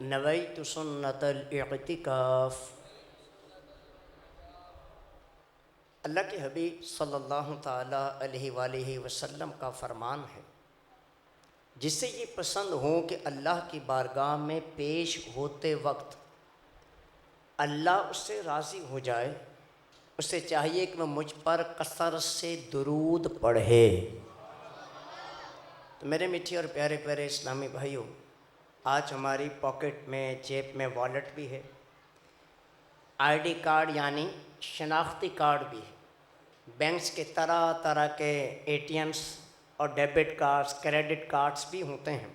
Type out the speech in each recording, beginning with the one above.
نویت سنت الاعتکاف۔ اللہ کے حبیب صلی اللہ تعالیٰ علیہ وآلہ وسلم کا فرمان ہے، جسے یہ پسند ہو کہ اللہ کی بارگاہ میں پیش ہوتے وقت اللہ اس سے راضی ہو جائے، اسے چاہیے کہ وہ مجھ پر کثرت سے درود پڑھے۔ تو میرے میٹھے اور پیارے پیارے اسلامی بھائیوں، آج ہماری پاکٹ میں، جیب میں والیٹ بھی ہے، آئی ڈی کارڈ یعنی شناختی کارڈ بھی ہے، بینکس کے طرح طرح کے اے ٹی ایمس اور ڈیبٹ کارڈز، کریڈٹ کارڈز بھی ہوتے ہیں،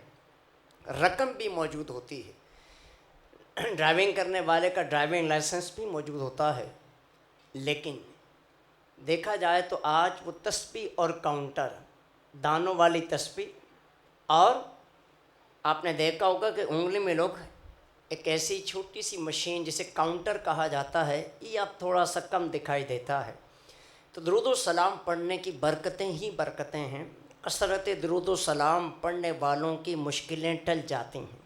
رقم بھی موجود ہوتی ہے، ڈرائیونگ کرنے والے کا ڈرائیونگ لائسنس بھی موجود ہوتا ہے۔ لیکن دیکھا جائے تو آج وہ تسبیح اور کاؤنٹر، دانوں والی تسبیح، اور آپ نے دیکھا ہوگا کہ انگلی میں لوگ ایک ایسی چھوٹی سی مشین جسے کاؤنٹر کہا جاتا ہے، یہ اب تھوڑا سا کم دکھائی دیتا ہے۔ تو درود و سلام پڑھنے کی برکتیں ہی برکتیں ہیں، کثرت درود و سلام پڑھنے والوں کی مشکلیں ٹل جاتی ہیں۔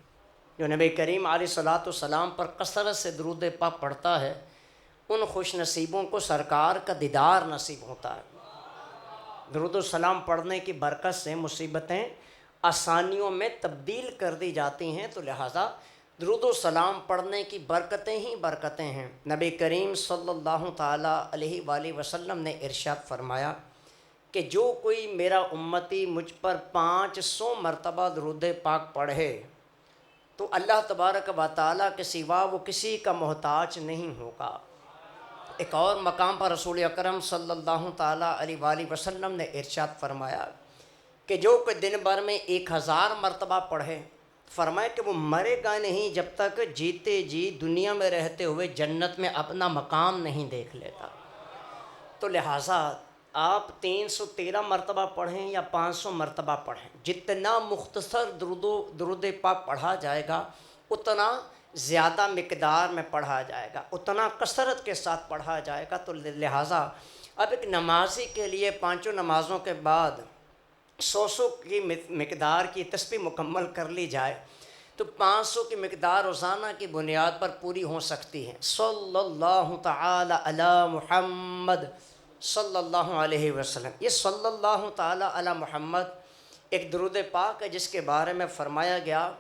جو نبی کریم علیہ الصلوۃ والسلام پر کثرت سے درود پاک پڑھتا ہے، ان خوش نصیبوں کو سرکار کا دیدار نصیب ہوتا ہے۔ درود و سلام پڑھنے کی برکت سے مصیبتیں آسانیوں میں تبدیل کر دی جاتی ہیں، تو لہٰذا درود و سلام پڑھنے کی برکتیں ہی برکتیں ہیں۔ نبی کریم صلی اللہ تعالیٰ علیہ وآلہ وسلم نے ارشاد فرمایا کہ جو کوئی میرا امتی مجھ پر 500 مرتبہ درود پاک پڑھے تو اللہ تبارک و تعالیٰ کے سوا وہ کسی کا محتاج نہیں ہوگا۔ ایک اور مقام پر رسول اکرم صلی اللہ تعالیٰ علیہ وآلہ وسلم نے ارشاد فرمایا کہ جو کوئی دن بھر میں 1000 مرتبہ پڑھے، فرمایا کہ وہ مرے گا نہیں جب تک جیتے جی دنیا میں رہتے ہوئے جنت میں اپنا مقام نہیں دیکھ لیتا۔ تو لہٰذا آپ 313 مرتبہ پڑھیں یا 500 مرتبہ پڑھیں، جتنا مختصر درود پاک پڑھا جائے گا اتنا زیادہ مقدار میں پڑھا جائے گا، اتنا کثرت کے ساتھ پڑھا جائے گا۔ تو لہٰذا اب ایک نمازی کے لیے 5 نمازوں کے بعد 100 کی مقدار کی تسبیح مکمل کر لی جائے تو 500 کی مقدار روزانہ کی بنیاد پر پوری ہو سکتی ہے۔ صلی اللہ تعالی علی محمد صلی اللہ علیہ وسلم، یہ صلی اللہ تعالی علی محمد ایک درود پاک ہے جس کے بارے میں فرمایا گیا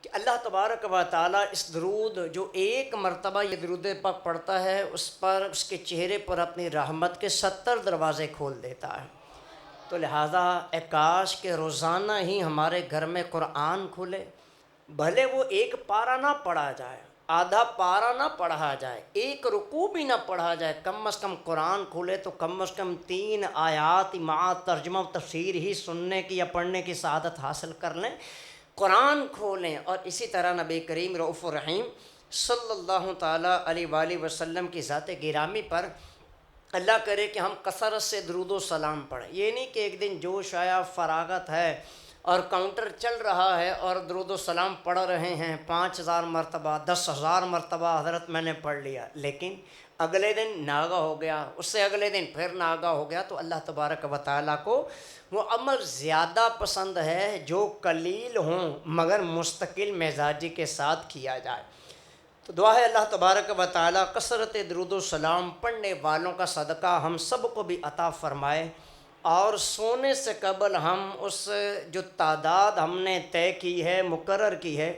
کہ اللہ تبارک و تعالیٰ اس درود، جو ایک مرتبہ یہ درود پاک پڑھتا ہے، اس پر، اس کے چہرے پر اپنی رحمت کے 70 دروازے کھول دیتا ہے۔ تو لہٰذا کاش کہ روزانہ ہی ہمارے گھر میں قرآن کھلے، بھلے وہ ایک پارہ نہ پڑھا جائے، آدھا پارہ نہ پڑھا جائے، ایک رکوع بھی نہ پڑھا جائے، کم از کم قرآن کھلے تو کم از کم 3 آیات مع ترجمہ و تفسیر ہی سننے کی یا پڑھنے کی سعادت حاصل کر لیں، قرآن کھولیں۔ اور اسی طرح نبی کریم رؤوف الرحیم صلی اللہ تعالیٰ علیہ وآلہ وسلم کی ذات گرامی پر اللہ کرے کہ ہم کثرت سے درود و سلام پڑھیں۔ یہ نہیں کہ ایک دن جوش آیا، فراغت ہے اور کاؤنٹر چل رہا ہے اور درود و سلام پڑھ رہے ہیں 5000 مرتبہ، 10,000 مرتبہ حضرت میں نے پڑھ لیا، لیکن اگلے دن ناغہ ہو گیا، اس سے اگلے دن پھر ناغہ ہو گیا۔ تو اللہ تبارک و تعالیٰ کو وہ عمل زیادہ پسند ہے جو قلیل ہوں مگر مستقل مزاجی کے ساتھ کیا جائے۔ تو دعا ہے اللہ تبارک و تعالیٰ کثرت درود و سلام پڑھنے والوں کا صدقہ ہم سب کو بھی عطا فرمائے، اور سونے سے قبل ہم اس جو تعداد ہم نے طے کی ہے، مقرر کی ہے،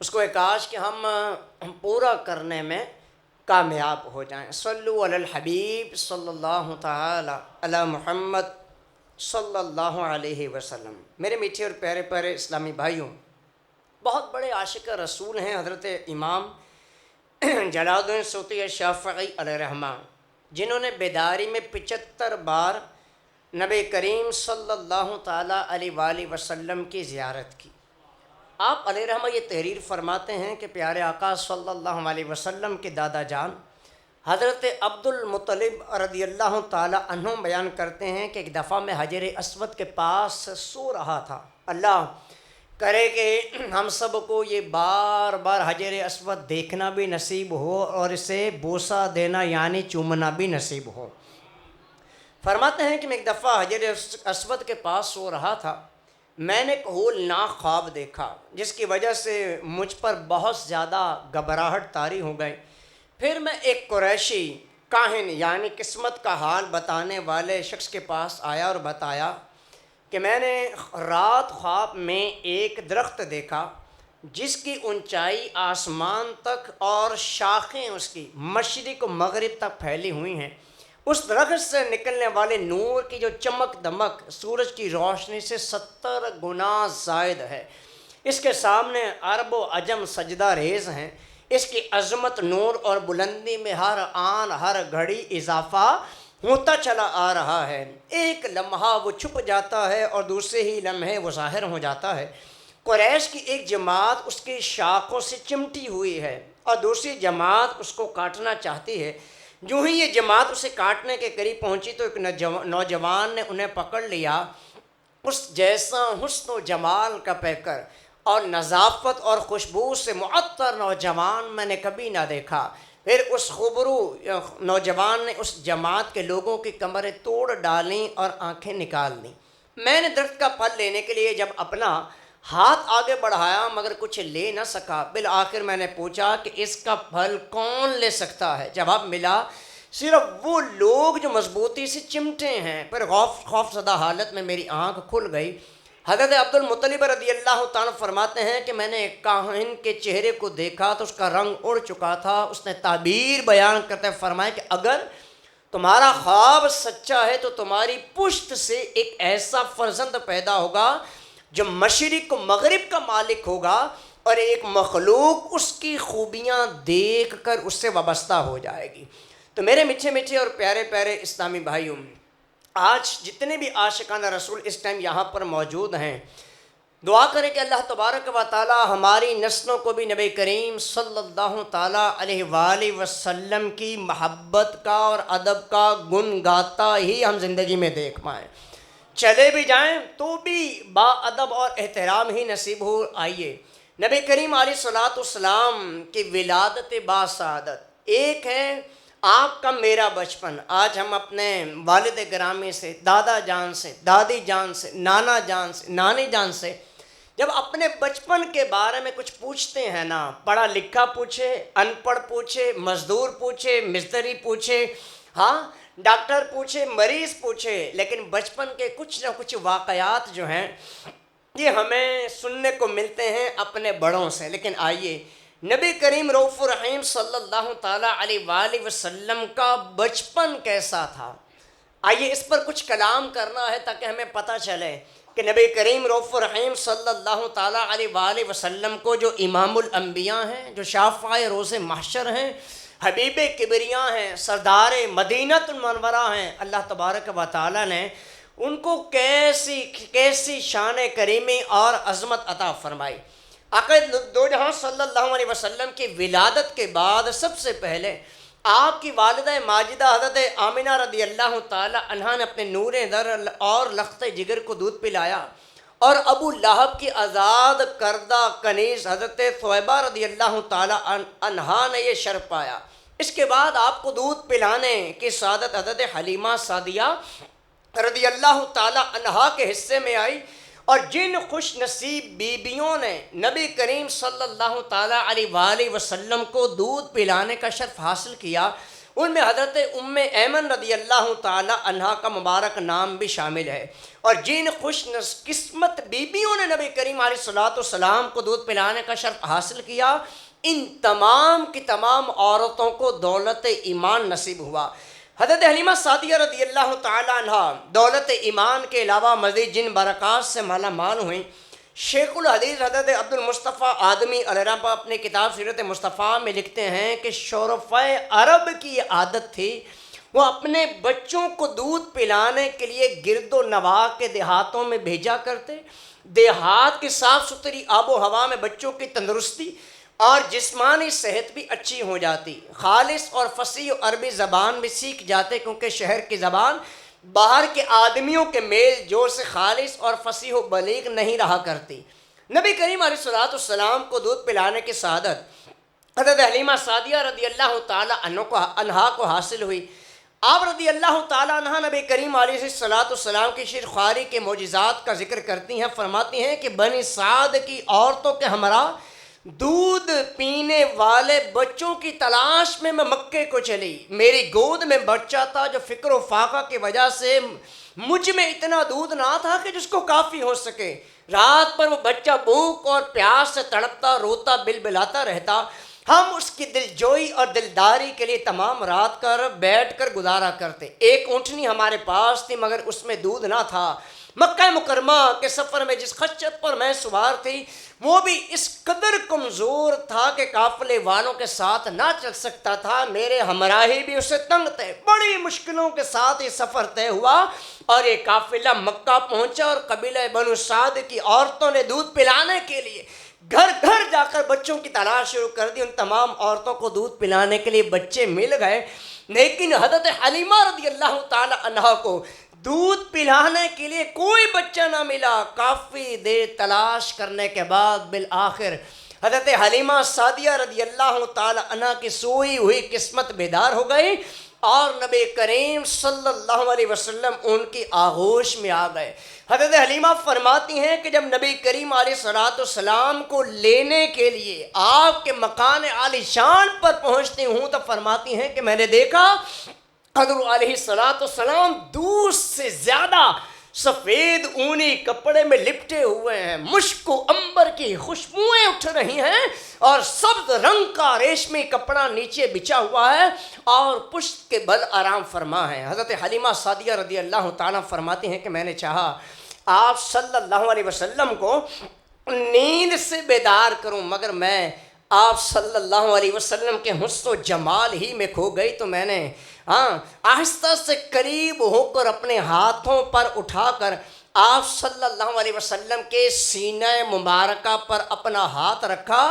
اس کو کاش کہ ہم پورا کرنے میں کامیاب ہو جائیں۔ صلو علی الحبیب صلی اللہ تعالی علی محمد صلی اللہ علیہ وسلم۔ میرے میٹھے اور پیارے پیارے اسلامی بھائیوں، بہت بڑے عاشق رسول ہیں حضرت امام جلال الدین سیوطی شافعی علیہ رحمہ، جنہوں نے بیداری میں 75 بار نبی کریم صلی اللہ تعالیٰ علیہ وآلہ وسلم کی زیارت کی۔ آپ علیہ رحمہ یہ تحریر فرماتے ہیں کہ پیارے آقا صلی اللہ علیہ وسلم کے دادا جان حضرت عبد المطلب رضی اللہ تعالیٰ عنہ بیان کرتے ہیں کہ ایک دفعہ میں حجر اسود کے پاس سو رہا تھا۔ اللہ کرے کہ ہم سب کو یہ بار بار حجر اسود دیکھنا بھی نصیب ہو اور اسے بوسہ دینا یعنی چومنا بھی نصیب ہو۔ فرماتے ہیں کہ میں ایک دفعہ حجر اسود کے پاس سو رہا تھا میں نے ایک ہولناک خواب دیکھا جس کی وجہ سے مجھ پر بہت زیادہ گھبراہٹ طاری ہو گئی۔ پھر میں ایک قریشی کاہن یعنی قسمت کا حال بتانے والے شخص کے پاس آیا اور بتایا کہ میں نے رات خواب میں ایک درخت دیکھا جس کی اونچائی آسمان تک اور شاخیں اس کی مشرق و مغرب تک پھیلی ہوئی ہیں۔ اس درخت سے نکلنے والے نور کی جو چمک دمک سورج کی روشنی سے 70 گنا زائد ہے۔ اس کے سامنے عرب و عجم سجدہ ریز ہیں۔ اس کی عظمت، نور اور بلندی میں ہر آن ہر گھڑی اضافہ ہوتا چلا آ رہا ہے۔ ایک لمحہ وہ چھپ جاتا ہے اور دوسرے ہی لمحے وہ ظاہر ہو جاتا ہے۔ قریش کی ایک جماعت اس کی شاخوں سے چمٹی ہوئی ہے اور دوسری جماعت اس کو کاٹنا چاہتی ہے۔ جو ہی یہ جماعت اسے کاٹنے کے قریب پہنچی تو ایک نوجوان نے انہیں پکڑ لیا۔ اس جیسا حسن و جمال کا پیکر اور نظافت اور خوشبو سے معطر نوجوان میں نے کبھی نہ دیکھا۔ پھر اس خوبرو نوجوان نے اس جماعت کے لوگوں کی کمریں توڑ ڈالیں اور آنکھیں نکال دیں۔ میں نے درخت کا پھل لینے کے لیے جب اپنا ہاتھ آگے بڑھایا مگر کچھ لے نہ سکا۔ بالآخر میں نے پوچھا کہ اس کا پھل کون لے سکتا ہے؟ جواب ملا، صرف وہ لوگ جو مضبوطی سے چمٹے ہیں۔ پھر خوف زدہ حالت میں میری آنکھ کھل گئی۔ حضرت عبد المطلب رضی اللہ تعالیٰ فرماتے ہیں کہ میں نے ایک کاہن کے چہرے کو دیکھا تو اس کا رنگ اڑ چکا تھا۔ اس نے تعبیر بیان کرتے فرمایا کہ اگر تمہارا خواب سچا ہے تو تمہاری پشت سے ایک ایسا فرزند پیدا ہوگا جو مشرق و مغرب کا مالک ہوگا اور ایک مخلوق اس کی خوبیاں دیکھ کر اس سے وابستہ ہو جائے گی۔ تو میرے میٹھے میٹھے اور پیارے پیارے اسلامی بھائیوں، آج جتنے بھی عاشقان رسول اس ٹائم یہاں پر موجود ہیں، دعا کریں کہ اللہ تبارک و تعالی ہماری نسلوں کو بھی نبی کریم صلی اللہ تعالیٰ علیہ وآلہ وسلم کی محبت کا اور ادب کا گن گاتا ہی ہم زندگی میں دیکھ پائیں۔ چلے بھی جائیں تو بھی با ادب اور احترام ہی نصیب ہو۔ آئیے نبی کریم علیہ الصلوۃ والسلام کی ولادت با سعادت، ایک ہے آپ کا میرا بچپن۔ آج ہم اپنے والد گرامی سے، دادا جان سے، دادی جان سے، نانا جان سے، نانی جان سے جب اپنے بچپن کے بارے میں کچھ پوچھتے ہیں نا، پڑھا لکھا پوچھے، ان پڑھ پوچھے، مزدور پوچھے، مستری پوچھے، ہاں ڈاکٹر پوچھے، مریض پوچھے، لیکن بچپن کے کچھ نہ کچھ واقعات جو ہیں یہ ہمیں سننے کو ملتے ہیں اپنے بڑوں سے۔ لیکن آئیے نبی کریم رؤوف الرحیم صلی اللہ تعالیٰ علیہ وآلہ وسلم کا بچپن کیسا تھا، آئیے اس پر کچھ کلام کرنا ہے تاکہ ہمیں پتہ چلے کہ نبی کریم رؤوف الرحیم صلی اللہ تعالیٰ علیہ وآلہ وسلم کو جو امام الانبیاء ہیں، جو شافع روز محشر ہیں، حبیب کبریاں ہیں، سردار مدینۃ المنورہ ہیں، اللہ تبارک و تعالیٰ نے ان کو کیسی شان کریمی اور عظمت عطا فرمائی۔ آقا دو جہاں صلی اللہ علیہ وسلم کی ولادت کے بعد سب سے پہلے آپ کی والدہ ماجدہ حضرت آمنہ رضی اللہ تعالی عنہا نے اپنے نور در اور لخت جگر کو دودھ پلایا، اور ابو لہب کی آزاد کردہ کنیز حضرت ثویبہ رضی اللہ تعالی عنہا نے یہ شرف پایا۔ اس کے بعد آپ کو دودھ پلانے کی سعادت حضرت حلیمہ سعدیہ رضی اللہ تعالی عنہا کے حصے میں آئی، اور جن خوش نصیب بیبیوں نے نبی کریم صلی اللہ تعالیٰ علیہ وآلہ وسلم کو دودھ پلانے کا شرف حاصل کیا، ان میں حضرت ام ایمن رضی اللہ تعالیٰ عنہا کا مبارک نام بھی شامل ہے۔ اور جن خوش قسمت بیبیوں نے نبی کریم علیہ الصلوۃ والسلام کو دودھ پلانے کا شرف حاصل کیا، ان تمام کی تمام عورتوں کو دولت ایمان نصیب ہوا۔ حضرت حلیمہ سعدیہ رضی اللہ تعالیٰ عنہ دولت ایمان کے علاوہ مزید جن برکات سے مالا مال ہوئیں، شیخ الحدیث حضرت عبد المصطفیٰ آدمی علیہ رحمہ اپنی کتاب سیرت مصطفیٰ میں لکھتے ہیں کہ شرفائے عرب کی یہ عادت تھی، وہ اپنے بچوں کو دودھ پلانے کے لیے گرد و نواح کے دیہاتوں میں بھیجا کرتے۔ دیہات کی صاف ستھری آب و ہوا میں بچوں کی تندرستی اور جسمانی صحت بھی اچھی ہو جاتی، خالص اور فصیح عربی زبان بھی سیکھ جاتے، کیونکہ شہر کی زبان باہر کے آدمیوں کے میل جول سے خالص اور فصیح و بلیغ نہیں رہا کرتی۔ نبی کریم علیہ الصلوۃ والسلام کو دودھ پلانے کی سعادت حضرت حلیمہ سعدیہ رضی اللہ تعالی عنہا کو حاصل ہوئی۔ آپ رضی اللہ تعالیٰ عنہ نبی کریم علیہ السلام کی شیر خواری کے معجزات کا ذکر کرتی ہیں، فرماتی ہیں کہ بنی سعد کی عورتوں کے ہمراہ دودھ پینے والے بچوں کی تلاش میں مکے کو چلی۔ میری گود میں بچہ تھا جو فکر و فاقہ کی وجہ سے مجھ میں اتنا دودھ نہ تھا کہ جس کو کافی ہو سکے۔ رات پر وہ بچہ بھوک اور پیاس سے تڑپتا، روتا، بلبلاتا رہتا۔ ہم اس کی دلجوئی اور دلداری کے لیے تمام رات بیٹھ کر گزارا کرتے۔ ایک اونٹنی ہمارے پاس تھی مگر اس میں دودھ نہ تھا۔ مکہ مکرمہ کے سفر میں جس خچت پر میں سوار تھی وہ بھی اس قدر کمزور تھا کہ قافلے والوں کے ساتھ نہ چل سکتا تھا۔ میرے ہمراہی بھی اسے تنگ تھے۔ بڑی مشکلوں کے ساتھ یہ سفر طے ہوا اور یہ قافلہ مکہ پہنچا اور قبیلہ بنو سعد کی عورتوں نے دودھ پلانے کے لیے گھر گھر جا کر بچوں کی تلاش شروع کر دی۔ ان تمام عورتوں کو دودھ پلانے کے لیے بچے مل گئے، لیکن حضرت حلیمہ رضی اللہ تعالی عنہا کو دودھ پلانے کے لیے کوئی بچہ نہ ملا۔ کافی دیر تلاش کرنے کے بعد بالآخر حضرت حلیمہ سعدیہ رضی اللہ تعالی عنہ کی سوئی ہوئی قسمت بیدار ہو گئی اور نبی کریم صلی اللہ علیہ وسلم ان کی آغوش میں آ گئے۔ حضرت حلیمہ فرماتی ہیں کہ جب نبی کریم علیہ السلام کو لینے کے لیے آپ کے مکان عالی شان پر پہنچتی ہوں تو فرماتی ہیں کہ میں نے دیکھا حضرت علیہ السلام دور سے زیادہ سفید اونی کپڑے میں لپٹے ہوئے ہیں، مشک و عنبر کی خوشبوئیں اٹھ رہی ہیں اور سبز رنگ کا ریشمی کپڑا نیچے بچھا ہوا ہے اور پشت کے بل آرام فرما ہے۔ حضرت حلیمہ سعدیہ رضی اللہ تعالیٰ فرماتی ہیں کہ میں نے چاہا آپ صلی اللہ علیہ وسلم کو نیند سے بیدار کروں، مگر میں آپ صلی اللہ علیہ وسلم کے حسن و جمال ہی میں کھو گئی، تو میں نے آہستہ سے قریب ہو کر اپنے ہاتھوں پر اٹھا کر آپ صلی اللہ علیہ وسلم کے سینہ مبارکہ پر اپنا ہاتھ رکھا۔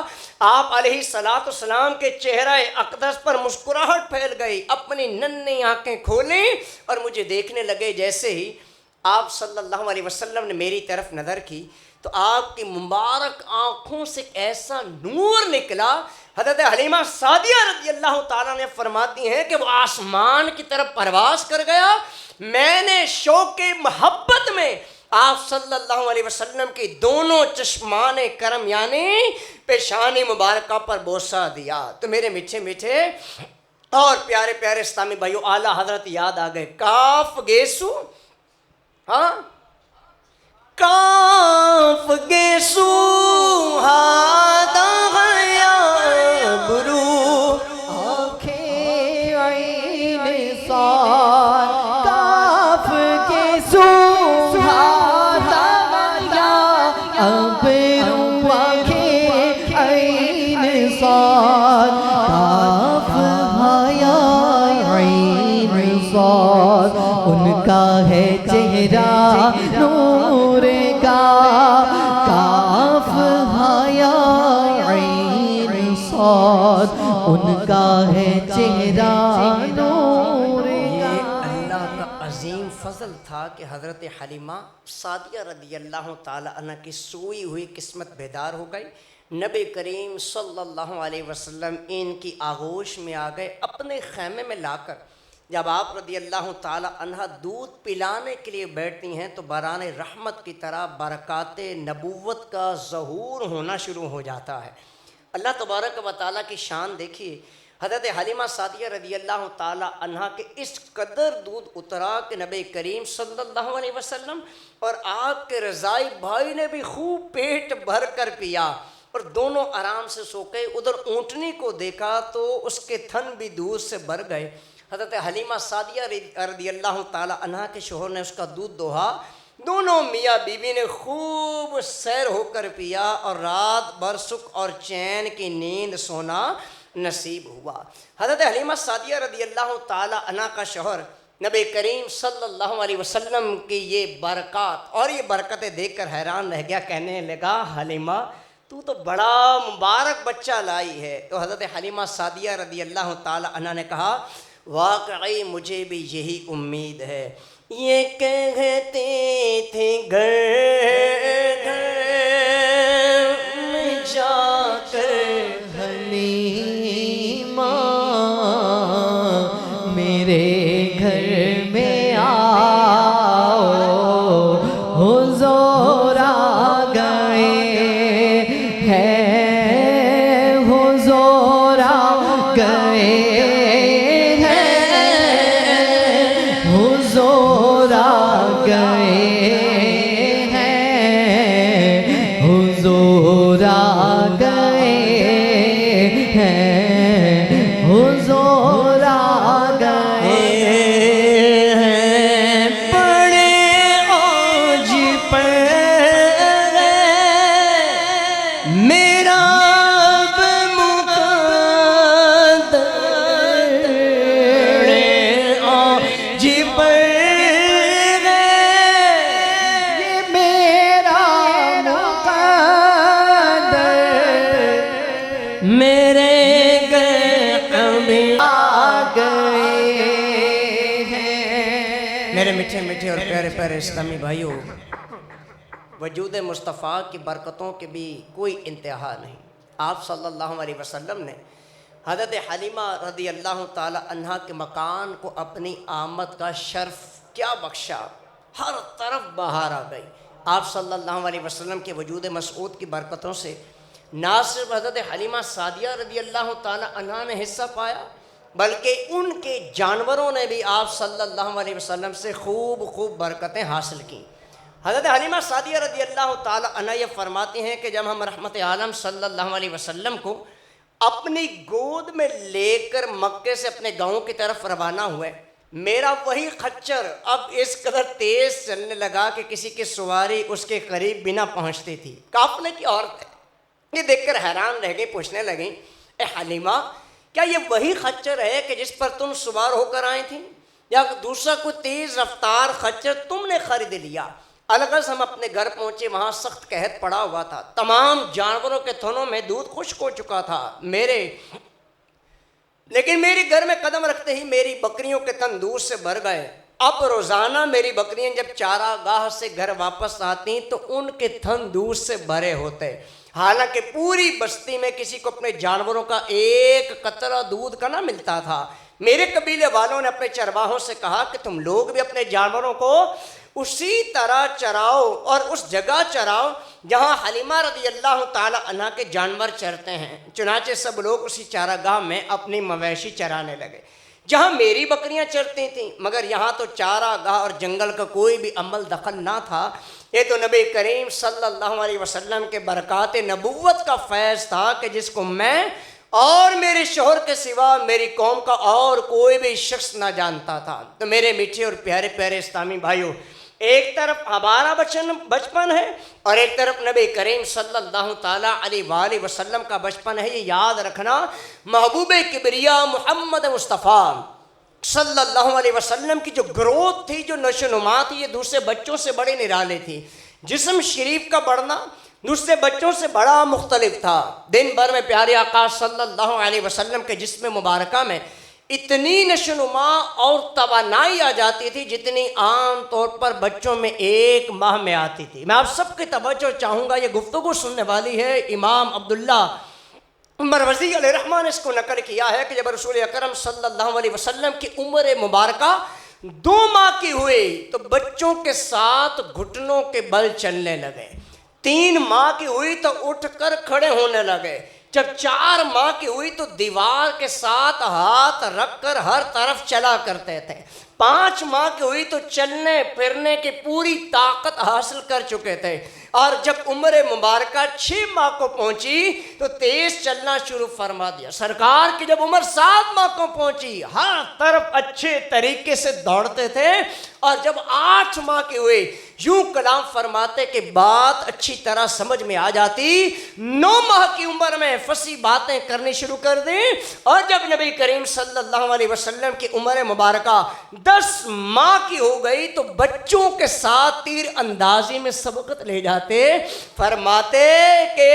آپ علیہ السلام کے چہرہ اقدس پر مسکراہٹ پھیل گئی، اپنی ننھی آنکھیں کھولیں اور مجھے دیکھنے لگے۔ جیسے ہی آپ صلی اللہ علیہ وسلم نے میری طرف نظر کی تو آپ کی مبارک آنکھوں سے ایسا نور نکلا۔ حضرت حلیمہ سعدیہ رضی اللہ تعالیٰ نے فرماتی ہیں کہ وہ آسمان کی طرف پرواز کر گیا۔ میں نے شوق محبت میں آپ صلی اللہ علیہ وسلم کی دونوں چشمان کرم یعنی پیشانی مبارکہ پر بوسہ دیا۔ تو میرے میٹھے میٹھے اور پیارے پیارے اسلامی بھائیو، اعلیٰ حضرت یاد آ گئے۔ کاف گیسو، کاف گیسو ہادا غیا برو آنکھیں عین صاد، کاف گیسو ہادا غیا ابرو آنکھیں عین صاد، کاف حیا عین صاد، ان کا ہے چہرہ نور کا، کاف حیا عین صاد، ان کا ہے چہرہ نور کا۔ یہ اللہ کا عظیم فضل تھا کہ حضرت حلیمہ سعدیہ رضی اللہ تعالی عنہ کی سوئی ہوئی قسمت بیدار ہو گئی۔ نبی کریم صلی اللہ علیہ وسلم ان کی آغوش میں آ گئے۔ اپنے خیمے میں لا کر جب آپ رضی اللہ تعالی عنہ دودھ پلانے کے لیے بیٹھتی ہیں تو باران رحمت کی طرح برکات نبوت کا ظہور ہونا شروع ہو جاتا ہے۔ اللہ تبارک و تعالیٰ کی شان دیکھیے، حضرت حلیمہ سعدیہ رضی اللہ تعالی عنہ کے اس قدر دودھ اترا کہ نبی کریم صلی اللہ علیہ وسلم اور آپ کے رضائی بھائی نے بھی خوب پیٹ بھر کر پیا اور دونوں آرام سے سو گئے۔ ادھر اونٹنی کو دیکھا تو اس کے تھن بھی دودھ سے بھر گئے۔ حضرت حلیمہ سعدیہ رضی اللہ تعالی عنہ کے شوہر نے اس کا دودھ دوہا۔ دونوں میاں بیوی نے خوب سیر ہو کر پیا اور رات بھر سکھ اور چین کی نیند سونا نصیب ہوا۔ حضرت حلیمہ سعدیہ رضی اللہ تعالی عنہ کا شوہر نبی کریم صلی اللہ علیہ وسلم کی یہ برکات اور یہ برکتیں دیکھ کر حیران رہ گیا، کہنے لگا حلیمہ تو بڑا مبارک بچہ لائی ہے۔ تو حضرت حلیمہ سعدیہ رضی اللہ تعالی عنہ نے کہا واقعی مجھے بھی یہی امید ہے۔ یہ کہتے تھے گھر گھر میں جا کر حلیمہ میرے ہیں حضور آ گئے ہیں حضور آ گئے ہیں حضور آ گئے ہیں حضور آ گئے ہیں بڑے اوج پر میرا میرے گئے قبی آ گئے ہیں۔ میرے میٹھے میٹھے اور پیارے پیارے اسلامی بھائیوں، وجود مصطفیٰ کی برکتوں کے بھی کوئی انتہا نہیں۔ آپ صلی اللہ علیہ وسلم نے حضرت حلیمہ رضی اللہ تعالی عنہ کے مکان کو اپنی آمد کا شرف کیا بخشا، ہر طرف بہار آ گئی۔ آپ صلی اللہ علیہ وسلم کے وجود مسعود کی برکتوں سے نہ صرف حضرت حلیمہ سعدیہ رضی اللہ تعالی عنہ نے حصہ پایا، بلکہ ان کے جانوروں نے بھی آپ صلی اللہ علیہ وسلم سے خوب برکتیں حاصل کیں۔ حضرت حلیمہ سعدیہ رضی اللہ تعالی عنہ یہ فرماتی ہیں کہ جب ہم رحمت عالم صلی اللہ علیہ وسلم کو اپنی گود میں لے کر مکے سے اپنے گاؤں کی طرف روانہ ہوئے، میرا وہی خچر اب اس قدر تیز چلنے لگا کہ کسی کی سواری اس کے قریب بھی نہ پہنچتی تھی۔ قافلے کی عورتیں یہ دیکھ کر حیران رہ گئی، پوچھنے لگیں، اے حلیمہ کیا یہ وہی خچر ہے کہ جس پر تم سوار ہو کر آئی تھی، یا دوسرا کوئی تیز رفتار خچر تم نے خرید لیا؟ الغرض ہم اپنے گھر پہنچے، وہاں سخت قحط پڑا ہوا تھا، تمام جانوروں کے تھنوں میں دودھ خشک ہو چکا تھا، لیکن میرے گھر میں قدم رکھتے ہی میری بکریوں کے تن دودھ سے بھر گئے۔ اب روزانہ میری بکریاں جب چارہ گاہ سے گھر واپس آتی تو ان کے تھن دودھ سے بھرے ہوتے، حالانکہ پوری بستی میں کسی کو اپنے جانوروں کا ایک قطرہ دودھ کا نہ ملتا تھا۔ میرے قبیلے والوں نے اپنے چرواہوں سے کہا کہ تم لوگ بھی اپنے جانوروں کو اسی طرح چراؤ اور اس جگہ چراؤ جہاں حلیمہ رضی اللہ تعالی عنہ کے جانور چرتے ہیں۔ چنانچہ سب لوگ اسی چارہ گاہ میں اپنی مویشی چرانے لگے جہاں میری بکریاں چرتی تھیں، مگر یہاں تو چارہ گاہ اور جنگل کا کوئی بھی عمل دخل نہ تھا۔ یہ تو نبی کریم صلی اللہ علیہ وسلم کے برکات نبوت کا فیض تھا کہ جس کو میں اور میرے شوہر کے سوا میری قوم کا اور کوئی بھی شخص نہ جانتا تھا۔ تو میرے میٹھے اور پیارے پیارے اسلامی بھائیوں، ایک طرف ہمارا بچپن ہے اور ایک طرف نبی کریم صلی اللہ تعالیٰ علیہ وآلہ وسلم کا بچپن ہے۔ یہ یاد رکھنا، محبوب کبریا محمد مصطفیٰ صلی اللہ علیہ وسلم کی جو گروتھ تھی، جو نشو نما تھی، یہ دوسرے بچوں سے بڑی نرالی تھی۔ جسم شریف کا بڑھنا دوسرے بچوں سے بڑا مختلف تھا۔ دن بھر میں پیارے آقا صلی اللہ علیہ وسلم کے جسم مبارکہ میں اتنی نشو نما اور توانائی آ جاتی تھی جتنی عام طور پر بچوں میں ایک ماہ میں آتی تھی۔ میں آپ سب کی توجہ چاہوں گا، یہ گفتگو سننے والی ہے امام عبداللہ مروزی علیہ الرحمہ نے اس کو نقل کیا ہے کہ جب رسول اکرم صلی اللہ علیہ وسلم کی عمر مبارکہ 2 ماہ کی ہوئی تو بچوں کے ساتھ گھٹنوں کے بل چلنے لگے، 3 ماہ کی ہوئی تو اٹھ کر کھڑے ہونے لگے، جب 4 ماہ کی ہوئی تو دیوار کے ساتھ ہاتھ رکھ کر ہر طرف چلا کرتے تھے، 5 ماہ کی ہوئی تو چلنے پھرنے کی پوری طاقت حاصل کر چکے تھے، اور جب عمر مبارکہ 6 ماہ کو پہنچی تو تیز چلنا شروع فرما دیا۔ سرکار کی جب عمر 7 ماہ کو پہنچی ہر طرف اچھے طریقے سے دوڑتے تھے، اور جب 8 ماہ کی ہوئی یوں کلام فرماتے کہ بات اچھی طرح سمجھ میں آ جاتی، 9 ماہ کی عمر میں فصیح باتیں کرنی شروع کر دیں، اور جب نبی کریم صلی اللہ علیہ وسلم کی عمر مبارکہ 10 ماہ کی ہو گئی تو بچوں کے ساتھ تیر اندازی میں سبقت لے جاتے، فرماتے کہ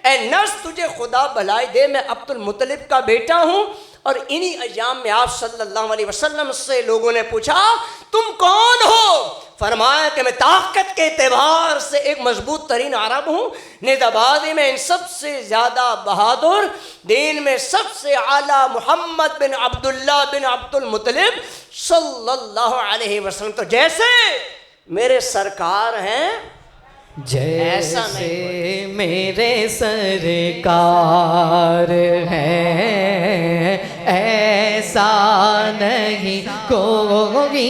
اے نفس تجھے خدا بھلائی دے، میں عبد المطلب کا بیٹا ہوں۔ اور انہی ایام میں آپ صلی اللہ علیہ وسلم سے لوگوں نے پوچھا تم کون ہو؟ فرمایا کہ میں طاقت کے اعتبار سے ایک مضبوط ترین عرب ہوں، نیزابادی میں ان سب سے زیادہ بہادر، دین میں سب سے اعلیٰ محمد بن عبداللہ بن عبد المطلب صلی اللہ علیہ وسلم۔ تو جیسے میرے سرکار ہیں جیسے میرے سرکار ہے ایسا نہیں کوئی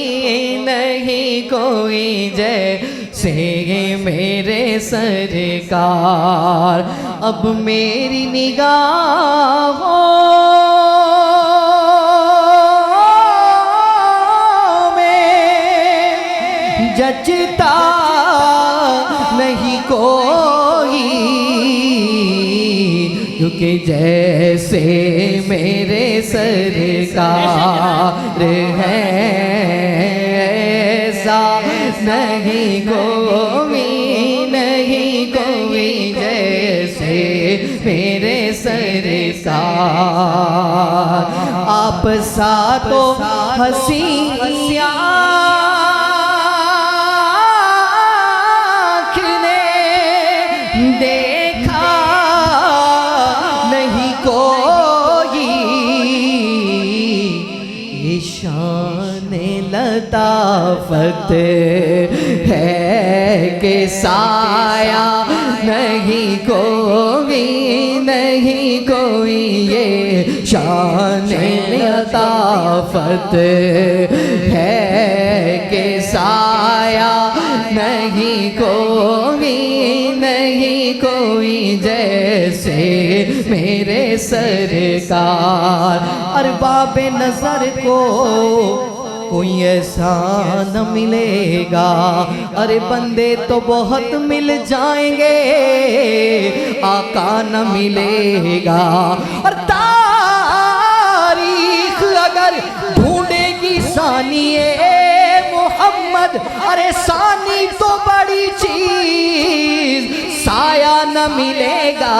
جیسے میرے سرکار اب میری نگاہوں جچتا نہیں کوئی کیونکہ جیسے میرے سرکار ہے ایسا نہیں کوئی جیسے میرے سرکار آپ ساتوں ہنسیاں دیکھا نہیں کوئی یہ شان لطافت ہے کہ سایہ نہیں کوئی یہ شان لطافت ہے کہ سایہ نہیں کوئی جیسے میرے سرکار ارباب نظر کو کوئی ایسا نہ ملے گا ارے بندے تو بہت مل جائیں گے آقا نہ ملے گا اور تاریخ اگر ڈھونڈے گی ثانی محمد ارے ثانی تو بڑی چیز سایہ نہ ملے گا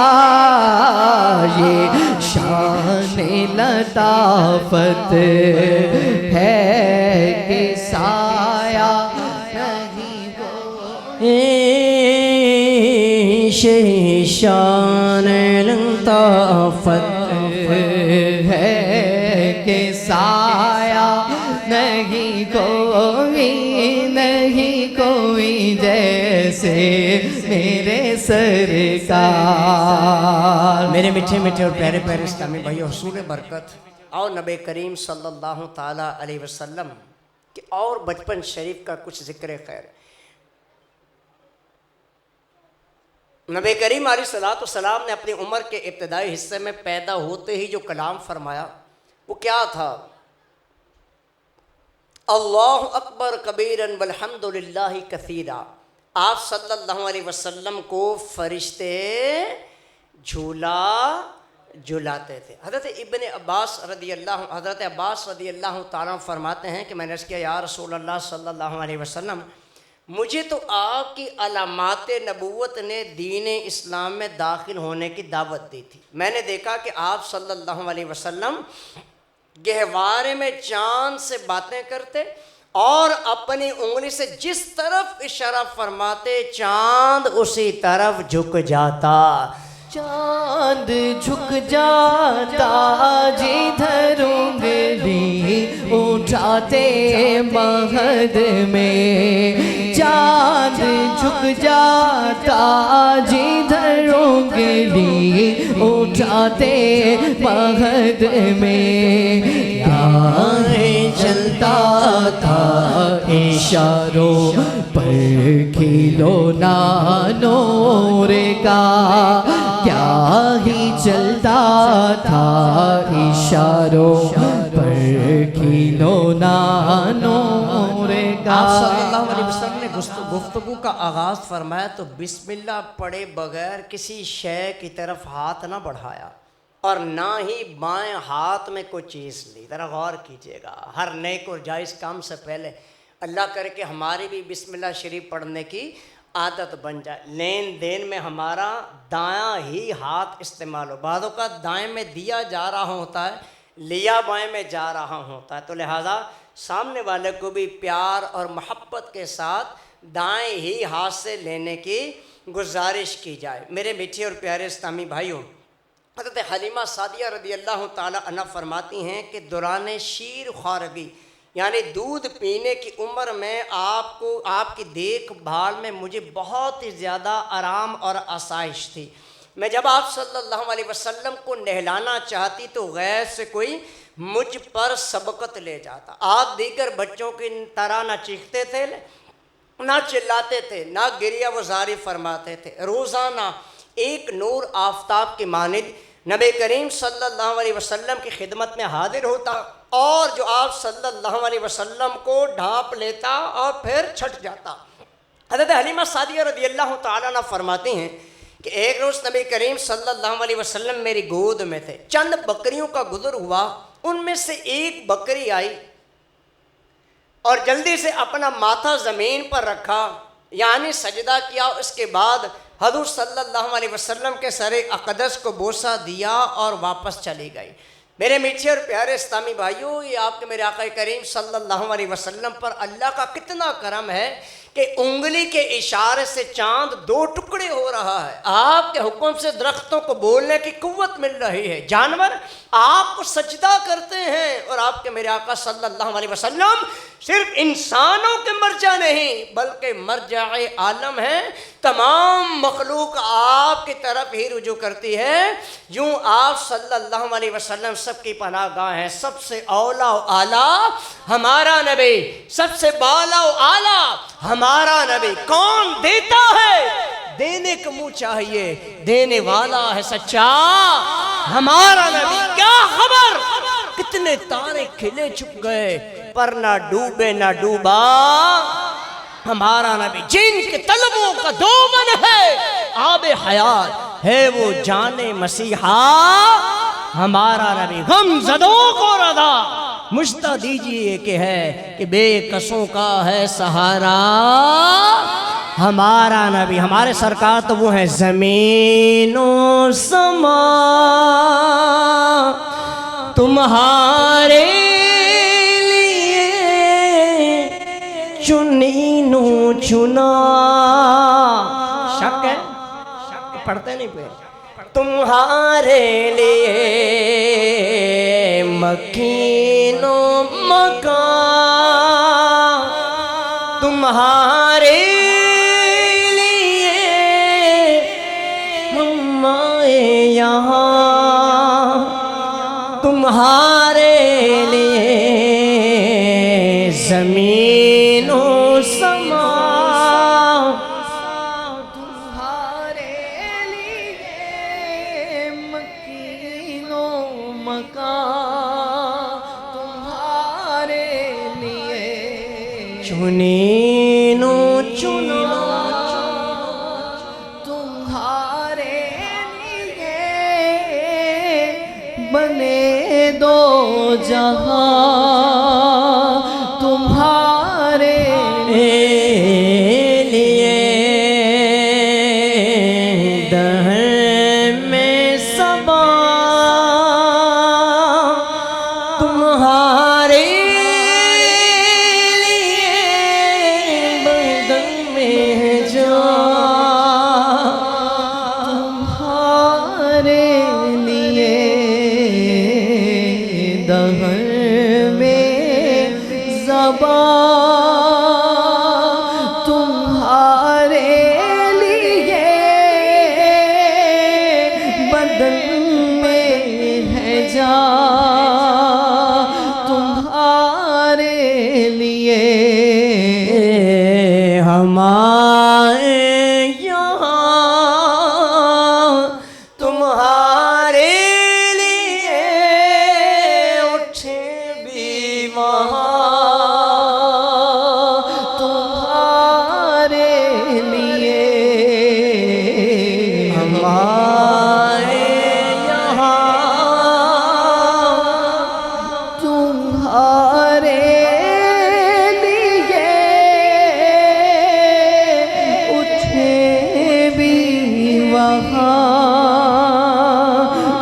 یہ شان لطافت ہے کہ سایہ نہیں شان لطافت ہے کہ سایہ نہیں کوئی جیسے میرے سرکار میرے میٹھے میٹھے اور پیارے پیارے اسلامی بھائی حصول برکت اور نبی کریم صلی اللہ تعالیٰ علیہ وسلم کے اور بچپن شریف کا کچھ ذکر خیر نبی کریم علیہ السلام نے اپنی عمر کے ابتدائی حصے میں پیدا ہوتے ہی جو کلام فرمایا وہ کیا تھا اللہ اکبر کبیراً والحمد للہ کثیرا آپ صلی اللہ علیہ وسلم کو فرشتے جھولاتے تھے حضرت عباس رضی اللہ تعالیٰ فرماتے ہیں کہ میں نے عرض کیا یا رسول اللہ صلی اللہ علیہ وسلم مجھے تو آپ کی علامات نبوت نے دین اسلام میں داخل ہونے کی دعوت دی تھی میں نے دیکھا کہ آپ صلی اللہ علیہ وسلم گہوارے میں چاند سے باتیں کرتے اور اپنی انگلی سے جس طرف اشارہ فرماتے چاند اسی طرف جھک جاتا چاند جھک جاتا جدھر انگلی اٹھاتے مہد میں چاند جھک جاتا جدھر انگلی اٹھاتے مہد میں چلتا تھا اشاروں پر کھلونا نور کا کیا ہی چلتا تھا اشاروں پر کھلونا نور کا آپ صلی اللہ علیہ وسلم نے گفتگو کا آغاز فرمایا تو بسم اللہ پڑھے بغیر کسی شے کی طرف ہاتھ نہ بڑھایا اور نہ ہی بائیں ہاتھ میں کوئی چیز لی ذرا غور کیجئے گا ہر نیک اور جائز کام سے پہلے اللہ کرے کہ ہماری بھی بسم اللہ شریف پڑھنے کی عادت بن جائے لین دین میں ہمارا دایاں ہی ہاتھ استعمال ہو بعضوں کا دائیں میں دیا جا رہا ہوتا ہے لیا بائیں میں جا رہا ہوتا ہے تو لہٰذا سامنے والے کو بھی پیار اور محبت کے ساتھ دائیں ہی ہاتھ سے لینے کی گزارش کی جائے میرے میٹھے اور پیارے اسلامی بھائیوں حضرت حلیمہ سعدیہ رضی اللہ تعالی عنہ فرماتی ہیں کہ دوران شیر خوارگی یعنی دودھ پینے کی عمر میں آپ کی دیکھ بھال میں مجھے بہت ہی زیادہ آرام اور آسائش تھی. میں جب آپ صلی اللہ علیہ وسلم کو نہلانا چاہتی تو غیر سے کوئی مجھ پر سبقت لے جاتا. آپ دیگر بچوں کی طرح نہ چیختے تھے، نہ چلاتے تھے، نہ گریہ وزاری فرماتے تھے. روزانہ ایک نور آفتاب کی مانند نبی کریم صلی اللہ علیہ وسلم کی خدمت میں حاضر ہوتا اور جو آپ صلی اللہ علیہ وسلم کو ڈھانپ لیتا اور پھر چھٹ جاتا. حضرت حلیمہ سعدیہ رضی اللہ تعالیٰ عنہ فرماتی ہیں کہ ایک روز نبی کریم صلی اللہ علیہ وسلم میری گود میں تھے. چند بکریوں کا گزر ہوا، ان میں سے ایک بکری آئی اور جلدی سے اپنا ماتھا زمین پر رکھا، یعنی سجدہ کیا. اس کے بعد حضور صلی اللہ علیہ وسلم کے سر اقدس کو بوسہ دیا اور واپس چلی گئی. میرے میٹھے اور پیارے اسلامی بھائیوں، یہ آپ کے میرے آقا کریم صلی اللہ علیہ وسلم پر اللہ کا کتنا کرم ہے کہ انگلی کے اشارے سے چاند 2 ٹکڑے ہو رہا ہے. آپ کے حکم سے درختوں کو بولنے کی قوت مل رہی ہے، جانور آپ کو سجدہ کرتے ہیں. اور آپ کے میرے آقا صلی اللہ علیہ وسلم صرف انسانوں کے مرجع نہیں بلکہ مرجع عالم ہیں. تمام مخلوق آپ کی طرف ہی رجوع کرتی ہے. یوں آپ صلی اللہ علیہ وسلم سب کی پناہ گاہ ہیں. سب سے اولا و اعلیٰ ہمارا نبی، سب سے بالا و اعلیٰ ہمارا نبی. کون دیتا ہے؟ دینے کو منہ چاہیے، دینے والا ہے سچا ہمارا نبی. کیا خبر کتنے تارے کھلے چھپ گئے پر نہ ڈوبے نہ ڈوبا ہمارا نبی. جن کے طلبوں کا دومن ہے آب حیات ہے وہ جان مسیحا ہمارا نبی. غم زدوں کو رضا مجھتا دیجئے کہ ہے کہ بے کسوں کا ہے سہارا ہمارا نبی. ہمارے سرکار تو وہ ہیں زمین و سما تمہارے لیے چنی نو چنا. شک ہے؟ پڑھتے نہیں پہ تمہارے لیے مکین و مکان تمہارے لیے ہم آئے یہاں تمہارے لیے زمین و سما تمہارے لیے مکین و مکان تمہارے لیے چنین و چنا تمہارے لیے بنے دو جہاں تمہارے لیے دہر میں صبا تمہارے لیے بدن میں جان تمہارے لیے دہر میں زبان تمہارے لیے بدن میں ہے جان تمہارے لیے ہمارے یہاں تمہارے لیے اٹھے بھی وہاں تمہارے لیے ہمارے یہاں تمہارے لیے اٹھے بھی وہاں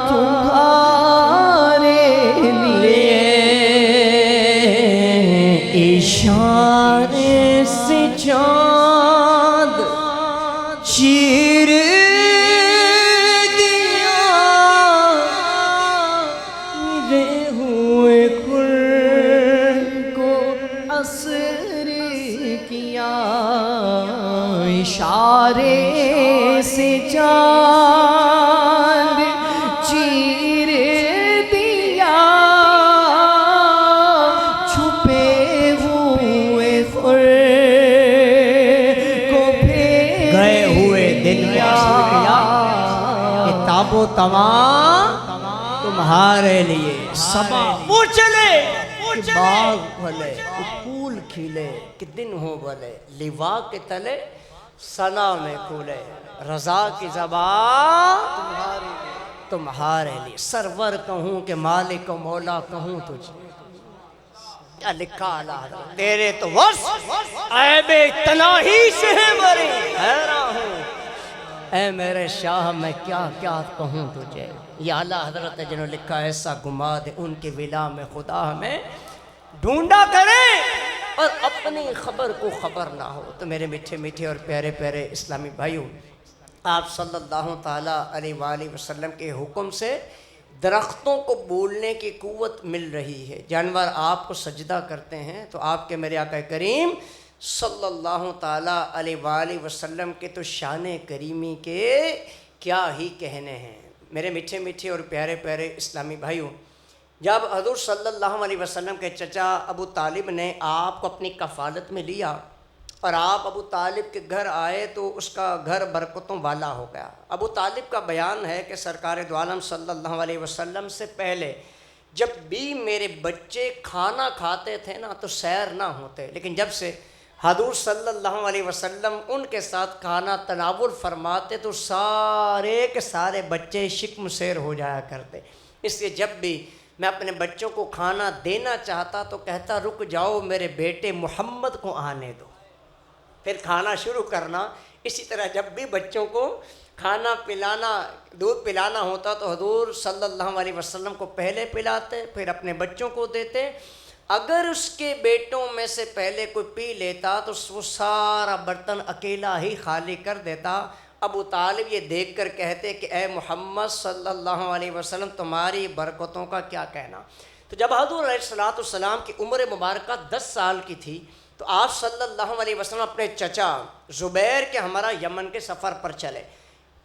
تمہارے لیے اشارے سے چاند چیر آب و تمام تمہارے لیے، صبا وہ چلے کہ باغ پھلے، کہ پھول کھلے، کہ دن ہو بھلے، لیوا کے تلے ثنا میں کھولے، رضا کی زبان تمہارے لیے، سرور کہوں کہ مالک و مولا کہوں تجھے، کیا لکھا اللہ تیرے تو وصف عیب تناہی سے ہے بری، حیران ہوں اے میرے شاہ میں کیا کیا کہوں تجھے۔ یہ اعلیٰ حضرت ہے جنہوں لکھا ایسا گما دے ان کے ولا میں خدا ہمیں ڈھونڈا کرے اور اپنی خبر کو خبر نہ ہو۔ تو میرے میٹھے میٹھے اور پیارے پیارے اسلامی بھائیوں، آپ صلی اللہ تعالیٰ علیہ وآلہ وسلم کے حکم سے درختوں کو بولنے کی قوت مل رہی ہے، جانور آپ کو سجدہ کرتے ہیں، تو آپ کے میرے آقا کریم صلی اللہ تعالیٰ علیہ وآلہ وسلم کے تو شان کریمی کے کیا ہی کہنے ہیں۔ میرے میٹھے میٹھے اور پیارے پیارے اسلامی بھائیوں، جب حضور صلی اللہ علیہ وسلم کے چچا ابو طالب نے آپ کو اپنی کفالت میں لیا اور آپ ابو طالب کے گھر آئے تو اس کا گھر برکتوں والا ہو گیا۔ ابو طالب کا بیان ہے کہ سرکار دو عالم صلی اللہ علیہ وسلم سے پہلے جب بھی میرے بچے کھانا کھاتے تھے نا تو سیر نہ ہوتے، لیکن جب سے حضور صلی اللہ علیہ وسلم ان کے ساتھ کھانا تناول فرماتے تو سارے کے سارے بچے شکم سیر ہو جایا کرتے۔ اس لیے جب بھی میں اپنے بچوں کو کھانا دینا چاہتا تو کہتا رک جاؤ میرے بیٹے محمد کو آنے دو، پھر کھانا شروع کرنا۔ اسی طرح جب بھی بچوں کو کھانا پلانا دودھ پلانا ہوتا تو حضور صلی اللہ علیہ وسلم کو پہلے پلاتے پھر اپنے بچوں کو دیتے۔ اگر اس کے بیٹوں میں سے پہلے کوئی پی لیتا تو وہ سارا برتن اکیلا ہی خالی کر دیتا۔ ابو طالب یہ دیکھ کر کہتے کہ اے محمد صلی اللہ علیہ وسلم تمہاری برکتوں کا کیا کہنا۔ تو جب حضور علیہ السلام کی عمر مبارکہ 10 سال کی تھی تو آپ صلی اللہ علیہ وسلم اپنے چچا زبیر کے ہمارا یمن کے سفر پر چلے۔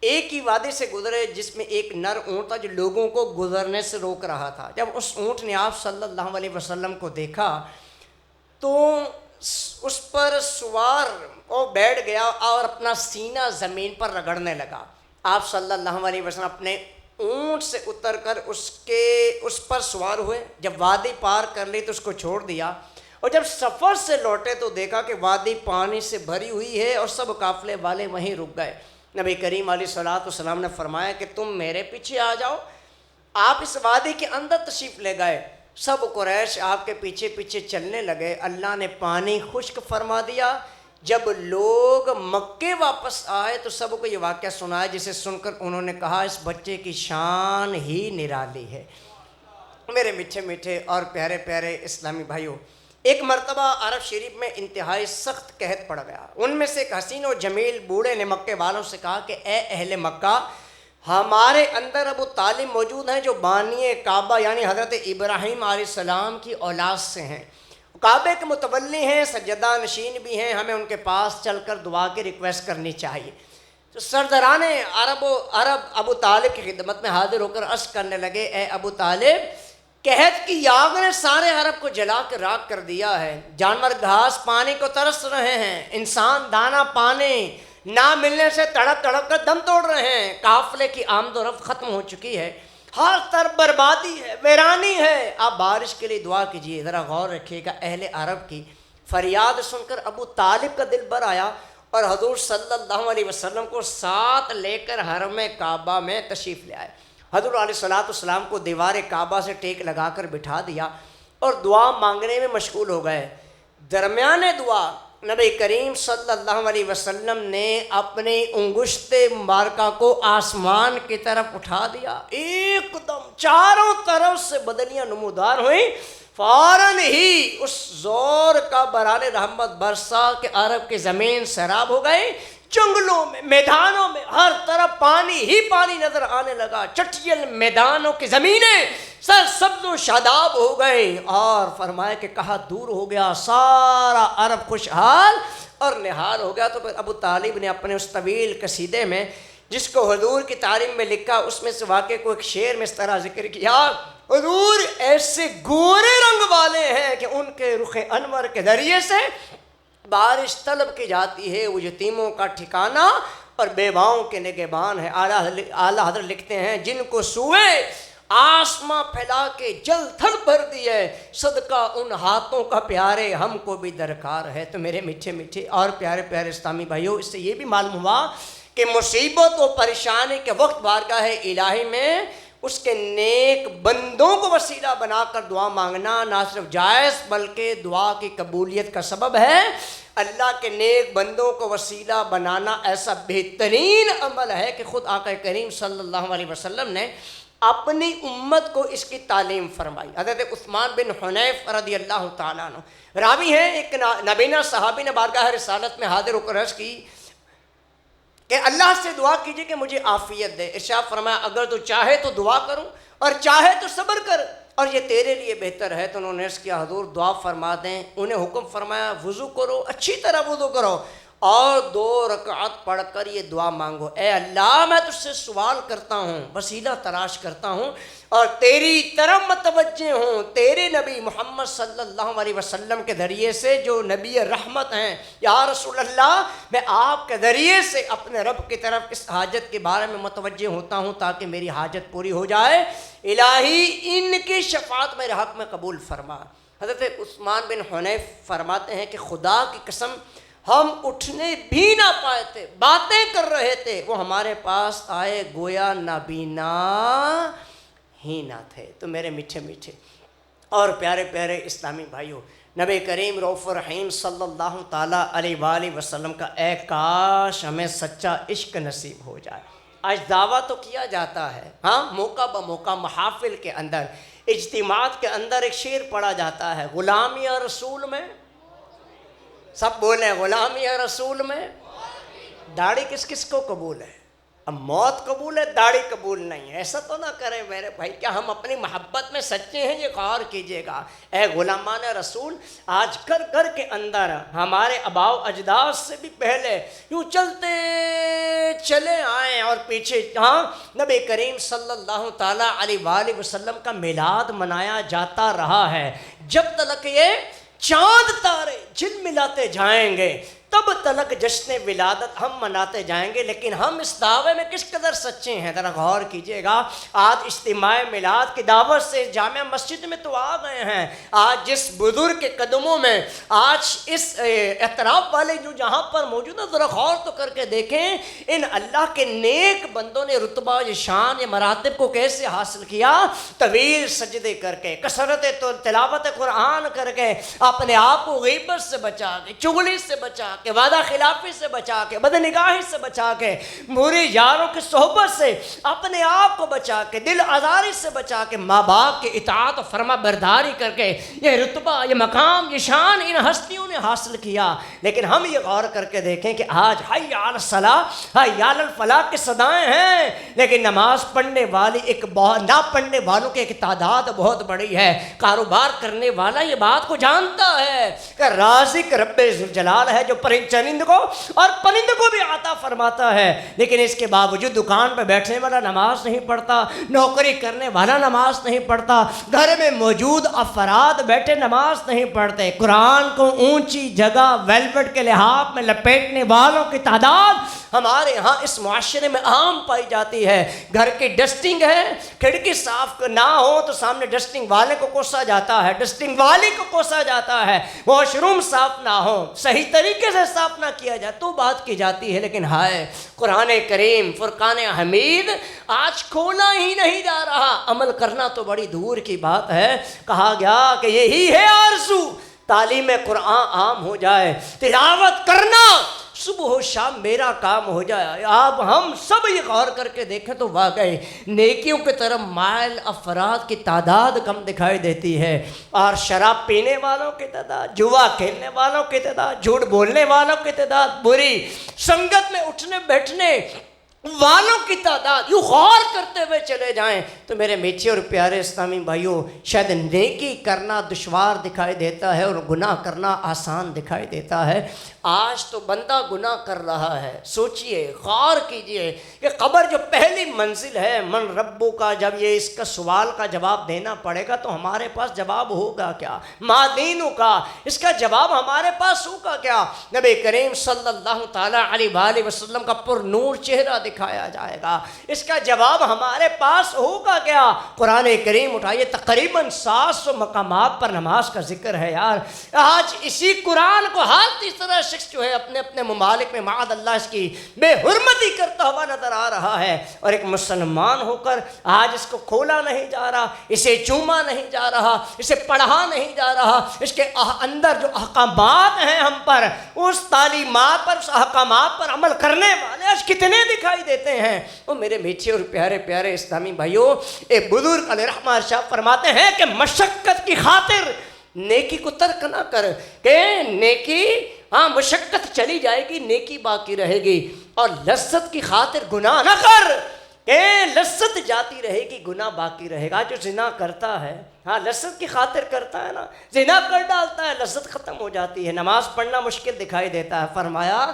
ایک ہی وادی سے گزرے جس میں ایک نر اونٹ تھا جو لوگوں کو گزرنے سے روک رہا تھا۔ جب اس اونٹ نے آپ صلی اللہ علیہ وسلم کو دیکھا تو اس پر سوار وہ بیٹھ گیا اور اپنا سینہ زمین پر رگڑنے لگا۔ آپ صلی اللہ علیہ وسلم اپنے اونٹ سے اتر کر اس پر سوار ہوئے۔ جب وادی پار کر لی تو اس کو چھوڑ دیا، اور جب سفر سے لوٹے تو دیکھا کہ وادی پانی سے بھری ہوئی ہے اور سب قافلے والے وہیں رک گئے۔ نبی کریم علیہ السلام نے فرمایا کہ تم میرے پیچھے آ جاؤ۔ آپ اس وادی کے اندر تشریف لے گئے، سب قریش آپ کے پیچھے پیچھے چلنے لگے۔ اللہ نے پانی خشک فرما دیا۔ جب لوگ مکے واپس آئے تو سب کو یہ واقعہ سنایا، جسے سن کر انہوں نے کہا اس بچے کی شان ہی نرالی ہے۔ میرے میٹھے میٹھے اور پیارے پیارے اسلامی بھائیوں، ایک مرتبہ عرب شریف میں انتہائی سخت قحط پڑ گیا۔ ان میں سے ایک حسین و جمیل بوڑھے نے مکے والوں سے کہا کہ اے اہل مکہ، ہمارے اندر ابو طالب موجود ہیں جو بانی کعبہ یعنی حضرت ابراہیم علیہ السلام کی اولاد سے ہیں، کعبے کے متولی ہیں، سجدہ نشین بھی ہیں، ہمیں ان کے پاس چل کر دعا کی ریکویسٹ کرنی چاہیے۔ تو سرداران عرب ابو طالب کی خدمت میں حاضر ہو کر عرض کرنے لگے اے ابو طالب، قحط کی آگ نے سارے عرب کو جلا کے راکھ کر دیا ہے، جانور گھاس پانی کو ترس رہے ہیں، انسان دانا پانی نہ ملنے سے تڑپ تڑپ کر دم توڑ رہے ہیں، قافلے کی آمد و رفت ختم ہو چکی ہے، ہر طرف بربادی ہے، ویرانی ہے، آپ بارش کے لیے دعا کیجیے۔ ذرا غور رکھیے گا، اہل عرب کی فریاد سن کر ابو طالب کا دل بھر آیا اور حضور صلی اللہ علیہ وسلم کو ساتھ لے کر حرم کعبہ میں تشریف لے آئے۔ حضور علیہ السلام کو دیوار کعبہ سے ٹیک لگا کر بٹھا دیا اور دعا مانگنے میں مشغول ہو گئے۔ درمیان دعا نبی کریم صلی اللہ علیہ وسلم نے اپنی انگشت مبارکہ کو آسمان کی طرف اٹھا دیا، ایک دم چاروں طرف سے بدلیاں نمودار ہوئیں، فوراً ہی اس زور کا بران رحمت برسا کہ عرب کی زمین سیراب ہو گئی، جنگلوں میں میدانوں میں ہر طرف پانی ہی پانی نظر آنے لگا، چٹیل میدانوں کی زمینیں سرسبز و شاداب ہو گئے، اور فرمایا کہ کہا دور ہو گیا سارا عرب خوشحال اور نہال ہو گیا۔ تو پھر ابو طالب نے اپنے اس طویل قصیدے میں جس کو حضور کی تعریف میں لکھا، اس میں سے واقعے کو ایک شعر میں اس طرح ذکر کیا، حضور ایسے گورے رنگ والے ہیں کہ ان کے رخ انور کے ذریعے سے بارش طلب کی جاتی ہے، وہ یتیموں کا ٹھکانہ اور بیواؤں کے نگہبان ہیں۔ اعلیٰ حضرت لکھتے ہیں جن کو سوئے آسماں پھیلا کے جل تھل بھر دیے، صدقہ ان ہاتھوں کا پیارے ہم کو بھی درکار ہے۔ تو میرے میٹھے میٹھے اور پیارے پیارے اسلامی بھائیوں، اس سے یہ بھی معلوم ہوا کہ مصیبت و پریشانی کے وقت بارگاہ الہی میں اس کے نیک بندوں کو وسیلہ بنا کر دعا مانگنا نہ صرف جائز بلکہ دعا کی قبولیت کا سبب ہے۔ اللہ کے نیک بندوں کو وسیلہ بنانا ایسا بہترین عمل ہے کہ خود آقا کریم صلی اللہ علیہ وسلم نے اپنی امت کو اس کی تعلیم فرمائی۔ حضرت عثمان بن حنیف رضی اللہ تعالیٰ عنہ راوی ہیں، ایک نابینا صحابی نے بارگاہ رسالت میں حاضر ہو کر عرض کی کہ اللہ سے دعا کیجئے کہ مجھے عافیت دے۔ ارشاد فرمایا اگر تو چاہے تو دعا کروں اور چاہے تو صبر کر، اور یہ تیرے لیے بہتر ہے۔ تو انہوں نے عرض کیا حضور دعا فرما دیں۔ انہیں حکم فرمایا وضو کرو، اچھی طرح وضو کرو اور 2 رکعت پڑھ کر یہ دعا مانگو، اے اللہ میں تجھ سے سوال کرتا ہوں، وسیلہ تلاش کرتا ہوں اور تیری طرف متوجہ ہوں، تیرے نبی محمد صلی اللہ علیہ وسلم کے ذریعے سے جو نبی رحمت ہیں۔ یا رسول اللہ میں آپ کے ذریعے سے اپنے رب کی طرف اس حاجت کے بارے میں متوجہ ہوتا ہوں تاکہ میری حاجت پوری ہو جائے، الہی ان کی شفاعت میرے حق میں قبول فرما۔ حضرت عثمان بن حنیف فرماتے ہیں کہ خدا کی قسم ہم اٹھنے بھی نہ پائے تھے، باتیں کر رہے تھے، وہ ہمارے پاس آئے گویا نابینا ہی نہ تھے۔ تو میرے میٹھے میٹھے اور پیارے پیارے اسلامی بھائیوں، نبی کریم رؤوف الرحیم صلی اللہ تعالیٰ علیہ وآلہ وسلم کا اے کاش ہمیں سچا عشق نصیب ہو جائے۔ آج دعویٰ تو کیا جاتا ہے، ہاں موقع بموقع محافل کے اندر، اجتماعات کے اندر ایک شعر پڑھا جاتا ہے، غلامی رسول میں، سب بولیں غلامی رسول میں، داڑھی کس کس کو قبول ہے؟ اب موت قبول ہے، داڑھی قبول نہیں ہے۔ ایسا تو نہ کریں میرے بھائی، کیا ہم اپنی محبت میں سچے ہیں؟ یہ غور کیجئے گا۔ اے غلامان رسول، آج گھر گھر کے اندر ہمارے آباء و اجداد سے بھی پہلے یوں چلتے چلے آئیں اور پیچھے ہاں نبی کریم صلی اللہ تعالیٰ علیہ وآلہ وسلم کا میلاد منایا جاتا رہا ہے۔ جب تک یہ چاند تارے جھلملاتے جائیں گے تب تلک جشن ولادت ہم مناتے جائیں گے۔ لیکن ہم اس دعوے میں کس قدر سچے ہیں ذرا غور کیجئے گا۔ آج اجتماع میلاد کی دعوت سے جامع مسجد میں تو آ گئے ہیں، آج جس بزرگ کے قدموں میں آج اس اعتراف والے جو جہاں پر موجود ہیں، ذرا غور تو کر کے دیکھیں ان اللہ کے نیک بندوں نے رتبہ یہ شان یہ مراتب کو کیسے حاصل کیا۔ طویل سجدے کر کے، کثرت تلاوت قرآن کر کے، اپنے آپ کو غیبت سے بچا کے، چغلی سے بچا کے، وعدہ خلافی سے بچا کے، بدنگاہی سے بچا کے، برے یاروں کی صحبت سے اپنے آپ کو بچا کے، دل آزاری سے بچا کے، ماں باپ کی اطاعت و فرما برداری کر کے یہ رتبہ یہ مقام یہ شان ان ہستیوں نے حاصل کیا۔ لیکن ہم یہ غور کر کے دیکھیں کہ آج حی علی الصلاۃ حی علی الفلاح کی صدائیں ہیں، لیکن نماز پڑھنے والی نہ پڑھنے والوں کی ایک تعداد بہت بڑی ہے۔ کاروبار کرنے والا یہ بات کو جانتا ہے کہ رازق رب ذوالجلال ہے جو چرند کو اور پرند کو بھی عطا فرماتا ہے، لیکن اس کے باوجود دکان پہ بیٹھنے والا نماز نہیں پڑھتا، نوکری کرنے والا نماز نہیں پڑھتا، گھر میں موجود افراد بیٹھے نماز نہیں پڑھتے۔ قرآن کو اونچی جگہ ویلوٹ کے لحاف میں لپیٹنے والوں کی تعداد ہمارے ہاں اس معاشرے میں عام پائی جاتی ہے۔ گھر کی ڈسٹنگ ہے، کھڑکی صاف نہ ہو تو سامنے ڈسٹنگ والے کو کوسا جاتا ہے، ڈسٹنگ والی کو کوسا جاتا ہے، واش روم صاف نہ ہو، صحیح طریقے سے صاف نہ کیا جائے تو بات کی جاتی ہے۔ لیکن ہائے قرآن کریم فرقان حمید آج کھولا ہی نہیں جا رہا، عمل کرنا تو بڑی دور کی بات ہے۔ کہا گیا کہ یہی ہے آرزو، تعلیم قرآن عام ہو جائے، تلاوت کرنا صبح و شام میرا کام ہو جائے۔ آپ ہم سب یہ غور کر کے دیکھیں تو واقعی نیکیوں کی طرف مائل افراد کی تعداد کم دکھائی دیتی ہے، اور شراب پینے والوں کی تعداد، جوا کھیلنے والوں کی تعداد، جھوٹ بولنے والوں کی تعداد، بری سنگت میں اٹھنے بیٹھنے والوں کی تعداد یوں غور کرتے ہوئے چلے جائیں تو میرے میٹھے اور پیارے اسلامی بھائیوں شاید نیکی کرنا دشوار دکھائی دیتا ہے اور گناہ کرنا آسان دکھائی دیتا ہے۔ آج تو بندہ گناہ کر رہا ہے. سوچئے، غور کیجئے کہ قبر جو پہلی منزل ہے، من ربو کا، جب یہ اس کا سوال کا جواب دینا پڑے گا تو ہمارے پاس جواب ہوگا کیا؟ ما دینو کا، اس کا جواب ہمارے پاس ہوگا کیا؟ نبی کریم صلی اللہ تعالیٰ علیہ وآلہ وسلم کا پر نور چہرہ دکھایا جائے گا، اس کا جواب ہمارے پاس ہوگا کیا؟ قرآن کریم اٹھائیے، تقریباً 700 مقامات پر نماز کا ذکر ہے یار. آج اسی قرآن کو ہر تیسرا شخص جو ہے اپنے اپنے ممالک میں معاذ اللہ اس کی بے حرمتی کرتا ہوا نظر آ رہا ہے، اور ایک مسلمان ہو کر آج اس کو کھولا نہیں جا رہا، اسے چوما نہیں جا رہا، اسے پڑھا نہیں جا رہا. اس کے اندر جو احکامات ہیں ہم پر، اس تعلیمات پر، اس احکامات پر عمل کرنے والے آج کتنے دکھائی دیتے ہیں. وہ میرے میٹھے اور پیارے پیارے اسلامی بھائیوں، ایک بزرگ علیہ رحمہ ارشاد فرماتے ہیں کہ مشقت کی خاطر نیکی کو ترک نہ کر، کہ نیکی مشقت چلی جائے گی، نیکی باقی رہے گی. اور لذت کی خاطر گناہ نہ کر، کہ لذت جاتی رہے گی، گناہ باقی رہے گا. جو زنا کرتا ہے، لذت کی خاطر کرتا ہے نا، زنا کر ڈالتا ہے، لذت ختم ہو جاتی ہے، نماز پڑھنا مشکل دکھائی دیتا ہے. فرمایا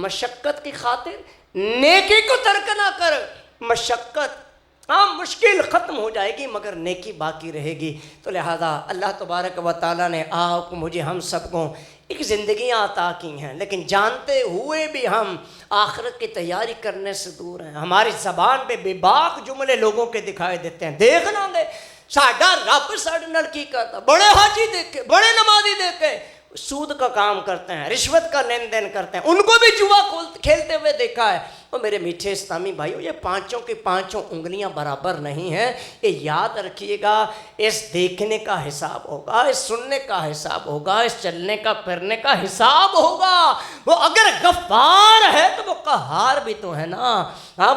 مشقت کی خاطر نیکی کو ترک نہ کر. مشقت مشکل ختم ہو جائے گی مگر نیکی باقی رہے گی. تو لہذا اللہ تبارک و تعالیٰ نے آپ کو، مجھے، ہم سب کو ایک زندگیاں عطا کی ہیں، لیکن جانتے ہوئے بھی ہم آخرت کی تیاری کرنے سے دور ہیں. ہماری زبان پہ بے باک جملے لوگوں کے دکھائی دیتے ہیں. دیکھ لیں گے ساڈا رب ساڈے نال کی کرتا، بڑے حاجی دیکھے، بڑے نمازی دیکھے، سود کا کام کرتے ہیں، رشوت کا لین دین کرتے ہیں، ان کو بھی جوا کھیلتے ہوئے دیکھا ہے. اور میرے میٹھے اسلامی بھائیوں، یہ پانچوں کی پانچوں انگلیاں برابر نہیں ہیں. یہ یاد رکھیے گا، اس دیکھنے کا حساب ہوگا، اس سننے کا حساب ہوگا، اس چلنے کا پھرنے کا حساب ہوگا. وہ اگر غفار ہے تو وہ قہار بھی تو ہے نا،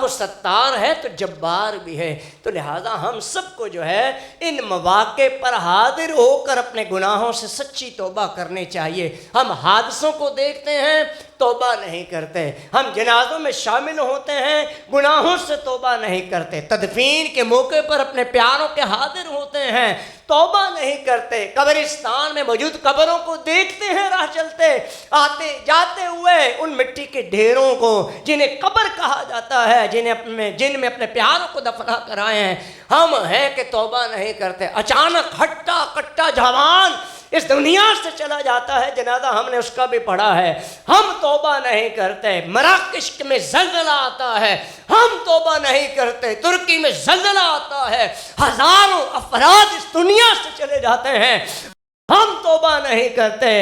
وہ ستار ہے تو جبار بھی ہے. تو لہٰذا ہم سب کو جو ہے ان مواقع پر حاضر ہو کر اپنے گناہوں سے سچی توبہ کرنی چاہیے. ہم حادثوں کو دیکھتے ہیں، توبہ نہیں کرتے. ہم جنازوں میں شامل ہوتے ہیں، گناہوں سے توبہ نہیں کرتے. تدفین کے موقع پر اپنے پیاروں کے حاضر ہوتے ہیں، توبہ نہیں کرتے. قبرستان میں موجود قبروں کو دیکھتے ہیں راہ چلتے آتے جاتے ہوئے، ان مٹی کے ڈھیروں کو جنہیں قبر کہا جاتا ہے، جن میں اپنے پیاروں کو دفنا کرائے ہیں. ہم ہیں کہ توبہ نہیں کرتے. اچانک ہٹا کٹا جوان اس دنیا سے چلا جاتا ہے، جنازہ ہم نے اس کا بھی پڑھا ہے، ہم توبہ نہیں کرتے. مراکش میں زلزلہ آتا ہے، ہم توبہ نہیں کرتے. ترکی میں زلزلہ آتا ہے، ہزاروں افراد اس دنیا سے چلے جاتے ہیں، ہم توبہ نہیں کرتے.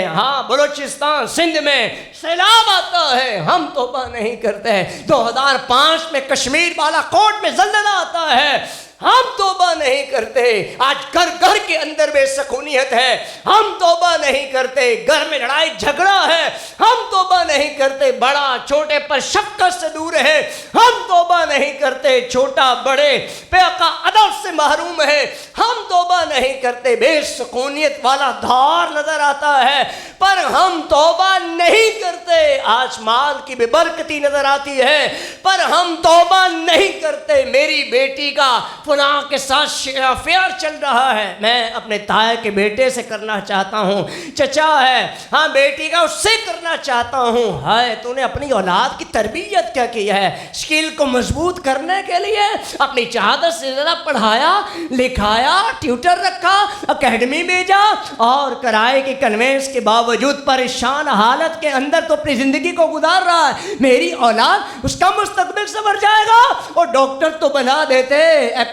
بلوچستان سندھ میں سیلاب آتا ہے، ہم توبہ نہیں کرتے. 2005 میں کشمیر بالا کوٹ میں زلزلہ آتا ہے، ہم توبہ نہیں کرتے. آج گھر گھر کے اندر بے سکونیت ہے، ہم توبہ نہیں کرتے. گھر میں لڑائی جھگڑا ہے، ہم توبہ نہیں کرتے. بڑا چھوٹے پر شفقت سے دور ہے، ہم توبہ نہیں کرتے. چھوٹا بڑے پہ کا ادب سے محروم ہے، ہم توبہ نہیں کرتے. بے سکونیت والا دھار نظر آتا ہے پر ہم توبہ نہیں کرتے. آسمان کی بے برکتی نظر آتی ہے پر ہم توبہ نہیں کرتے. میری بیٹی کا فلاں کے ساتھ افیئر چل رہا ہے، میں اپنے تائے کے بیٹے سے کرنا چاہتا ہوں. چچا ہے، بیٹی کا اس سے کرنا چاہتا ہوں. تو نے اپنی اولاد کی تربیت کیا کی ہے؟ اسکل کو مضبوط کرنے کے لیے اپنی چادر سے زیادہ پڑھایا لکھایا، ٹیوٹر رکھا، اکیڈمی بھیجا، اور کرائے کی کنوینس کے باوجود پریشان حالت کے اندر تو اپنی زندگی کو گزار رہا ہے. میری اولاد، اس کا مستقبل سنور جائے گا. اور ڈاکٹر تو بنا دیتے،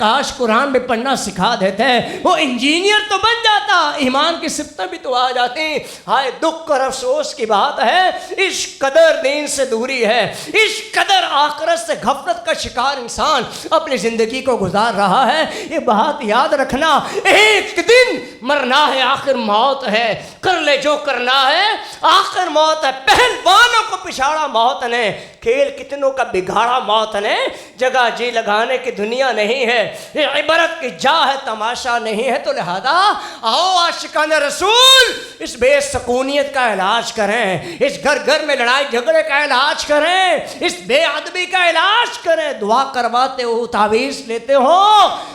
کاش قرآن میں پڑھنا سکھا دیتے، وہ انجینئر تو بن جاتا، ایمان کی صفتیں بھی تو آ جاتی. ہائے دکھ اور افسوس کی بات ہے، اس قدر دین سے دوری ہے، اس قدر آخرت سے غفلت کا شکار انسان اپنی زندگی کو گزار رہا ہے. یہ بات یاد رکھنا، ایک دن مرنا ہے، آخر موت ہے. کر لے جو کرنا ہے، آخر موت ہے. پہلوانوں کو پچھاڑا موت نے، کھیل کتنوں کا بگاڑا موت نے. جگہ جی لگانے کی دنیا نہیں ہے، یہ عبرت کی جا ہے، تماشا نہیں ہے۔ تو لہذا آؤ عاشقان رسول اس بے سکونیت کا علاج کریں، اس گھر گھر میں لڑائی جھگڑے کا علاج کریں، اس بے ادبی کا علاج کریں۔ دعا کرواتے ہو، تعویذ لیتے ہو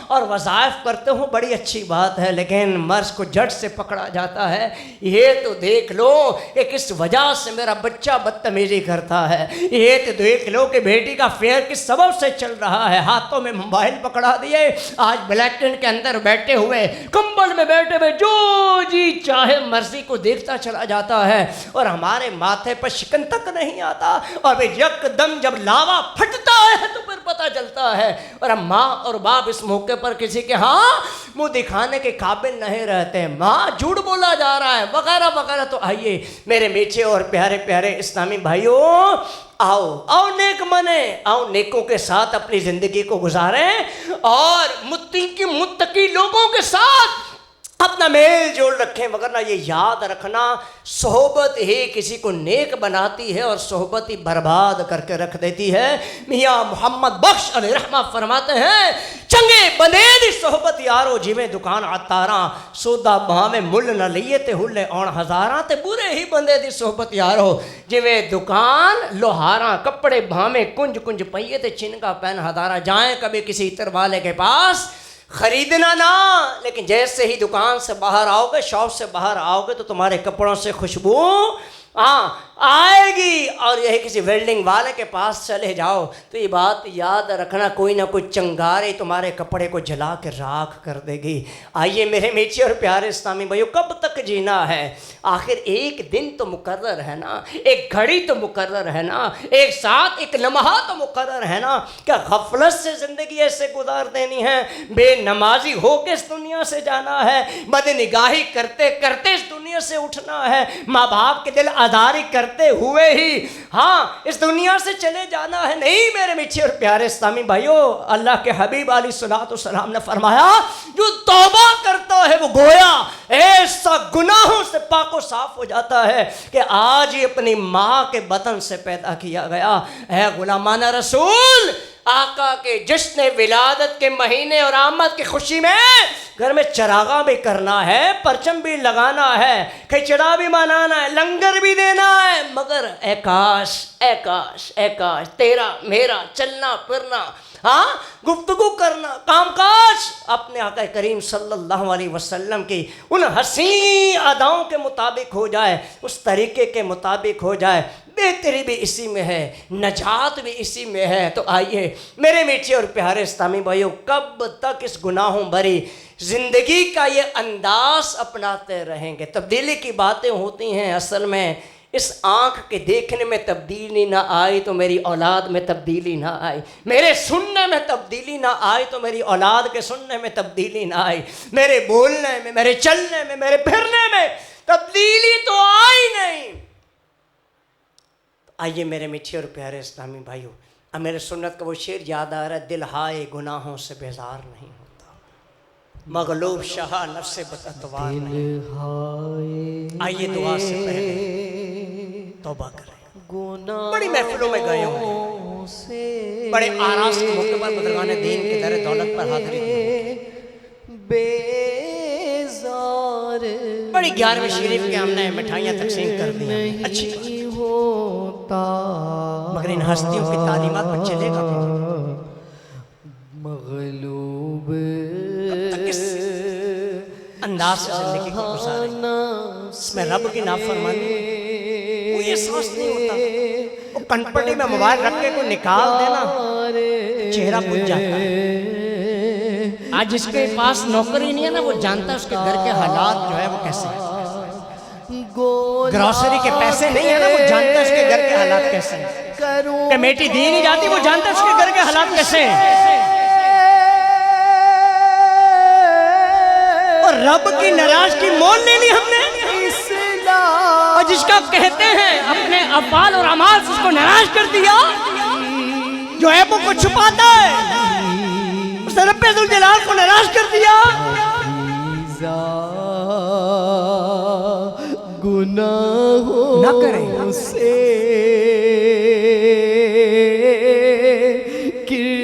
اور وظائف کرتے ہو، بڑی اچھی بات ہے، لیکن مرض کو جڑ سے پکڑا جاتا ہے۔ یہ تو دیکھ لو کہ کس وجہ سے میرا بچہ بدتمیزی کرتا ہے، یہ تو دیکھ لو کہ بیٹی کا فیئر کس سبب سے چل رہا ہے، ہاتھوں میں موبائل پکڑا دیے، آج بلیک ٹینٹ کے اندر بیٹھے ہوئے، کمبل میں بیٹھے ہوئے جو جی چاہے مرضی کو دیکھتا چلا جاتا ہے، اور ہمارے ماتھے پر شکن تک نہیں آتا، اور پھر یک دم جب لاوا پھٹتا ہے تو پھر پتہ چلتا ہے۔ اور اب ماں اور باپ اس موقع پر کسی کے ہاں منہ دکھانے کے قابل نہیں رہتے، ماں جھوٹ بولا جا رہا ہے وغیرہ وغیرہ۔ تو آئیے میرے میٹھے اور پیارے پیارے اسلامی بھائیوں، آؤ نیک بنیں، آؤ نیکوں کے ساتھ اپنی زندگی کو گزاریں، اور متقی لوگوں کے ساتھ اپنا میل جوڑ رکھیں، وگرنہ یہ یاد رکھنا صحبت ہی کسی کو نیک بناتی ہے اور صحبت ہی برباد کر کے رکھ دیتی ہے۔ میاں محمد بخش علیہ رحمہ فرماتے ہیں، چنگے بندے دی صحبت یارو جویں دکان عطاراں، سودا بھاویں مل نہ لیے تے ہلے اون ہزاراں، تے برے ہی بندے دی صحبت یارو جویں دکان لوہاراں، کپڑے بھاویں کنج کنج پئیے تے چنگا پہن ہزاراں۔ جائیں کبھی کسی عطر والے کے پاس، خریدنا نہ، لیکن جیسے ہی دکان سے باہر آؤ گے، شاپ سے باہر آؤ گے، تو تمہارے کپڑوں سے خوشبو آئے گی، اور یہی کسی ویلڈنگ والے کے پاس چلے جاؤ تو یہ بات یاد رکھنا، کوئی نہ کوئی چنگاری تمہارے کپڑے کو جلا کے راکھ کر دے گی۔ آئیے میرے میٹھے اور پیارے اسلامی بھائیو، کب تک جینا ہے؟ آخر ایک دن تو مقرر ہے نا، ایک گھڑی تو مقرر ہے نا، ایک ساتھ ایک لمحہ تو مقرر ہے نا۔ کیا غفلت سے زندگی ایسے گزار دینی ہے؟ بے نمازی ہو کے اس دنیا سے جانا ہے، بد نگاہی کرتے کرتے اس دنیا سے اٹھنا ہے، ماں باپ کے دل آزاری کرتے ہوئے ہی اس دنیا سے چلے جانا ہے؟ نہیں میرے میٹھے اور پیارے اسلامی بھائیو، اللہ کے حبیب علیہ الصلوۃ والسلام نے فرمایا، جو توبہ کرتا ہے وہ گویا ایسا گناہوں سے پاک و صاف ہو جاتا ہے کہ آج ہی اپنی ماں کے بطن سے پیدا کیا گیا۔ اے غلامان رسول، آقا کے جشن ولادت کے مہینے اور آمد کی خوشی میں گھر میں چراغاں بھی کرنا ہے، پرچم بھی لگانا ہے، کھچڑا بھی منانا ہے، لنگر بھی دینا ہے، مگر اے کاش اے کاش اے کاش تیرا میرا چلنا پھرنا، گفتگو کرنا، کام کاج اپنے آقا کریم صلی اللہ علیہ وسلم کی ان حسین اداؤں کے مطابق ہو جائے، اس طریقے کے مطابق ہو جائے۔ بہتری بھی اسی میں ہے، نجات بھی اسی میں ہے۔ تو آئیے میرے میٹھے اور پیارے اسلامی بھائیو، کب تک اس گناہوں بھری زندگی کا یہ انداز اپناتے رہیں گے؟ تبدیلی کی باتیں ہوتی ہیں، اصل میں اس آنکھ کے دیکھنے میں تبدیلی نہ آئی تو میری اولاد میں تبدیلی نہ آئی، میرے سننے میں تبدیلی نہ آئی تو میری اولاد کے سننے میں تبدیلی نہ آئی، میرے بولنے میں، میرے چلنے میں، میرے پھرنے میں تبدیلی تو آئی نہیں۔ آئیے میرے میٹھے اور پیارے اسلامی بھائیو، اب میرے سنت کا وہ شعر یاد آ رہا ہے، دل ہائے گناہوں سے بیزار نہیں ہوتا، مغلوب شاہ نفس بداتوار نہیں۔ آئیے دعا سے پہلے توبہ کریں۔ بڑی محفلوں میں گئے ہوئے، بڑے آراس کے موقع پر بزرگان دین کے در دولت پر حاضری دی، بڑی 11ویں شریف کے ہم نے مٹھائیاں تقسیم کر دی، اچھی مگر ان ہستیوں کی تعلیمات پر چلے گا مغلوب کب تک اس انداز سے زندگی کو گزاریں؟ اس میں رب کی نافرمانی کوئی احساس نہیں ہوتا۔ وہ کنپٹی میں موبائل رکھ کے کو نکال دینا، چہرہ پوچھ جاتا ہے۔ آج جس کے پاس نوکری نہیں ہے نا، وہ جانتا ہے اس کے گھر کے حالات جو ہے وہ کیسے ہیں۔ گروسری کے پیسے نہیں ہیں نا، وہ جانتا ہے اس کے گھر کے حالات کیسے ہیں۔ کمیٹی دی نہیں جاتی، وہ جانتا ہے اس کے گھر کے حالات کیسے ہیں۔ اور رب کی ناراضگی مول لے لی ہم نے، اور جس کا کہتے ہیں اپنے افعال اور اعمال سے اس کو ناراض کر دیا، جو عیبوں کو چھپاتا ہے اس نے رب ذوالجلال کو ناراض کر دیا۔ گناہوں نہ کریں سے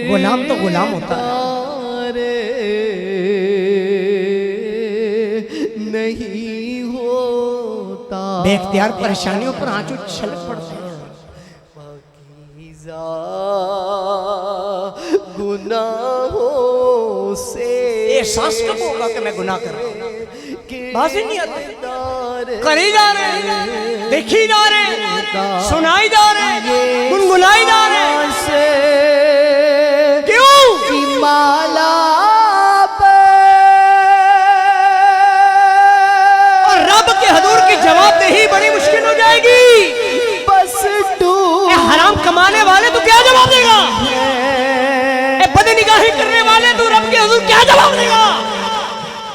غلام تو غلام ہوتا ہے، بے اختیار پریشانیوں پر آنچو چھلک پڑتے ہیں. پاکیزہ گناہوں سے احساس کب ہوگا کہ میں گناہ کر رہا ہوں؟ بازی نہیں آتے، کری جا رہے ہیں، دیکھی جا رہے ہیں، سنائی جا رہے ہیں، گنگنائی جا رہے ہیں. کیوں؟ کی مالا اور رب کے حضور کی جواب دہی بڑی مشکل ہو جائے گی. بس اے حرام کمانے والے تو کیا جواب دے گا؟ اے بد نگاہی کرنے والے تو رب کے حضور کیا جواب دے گا؟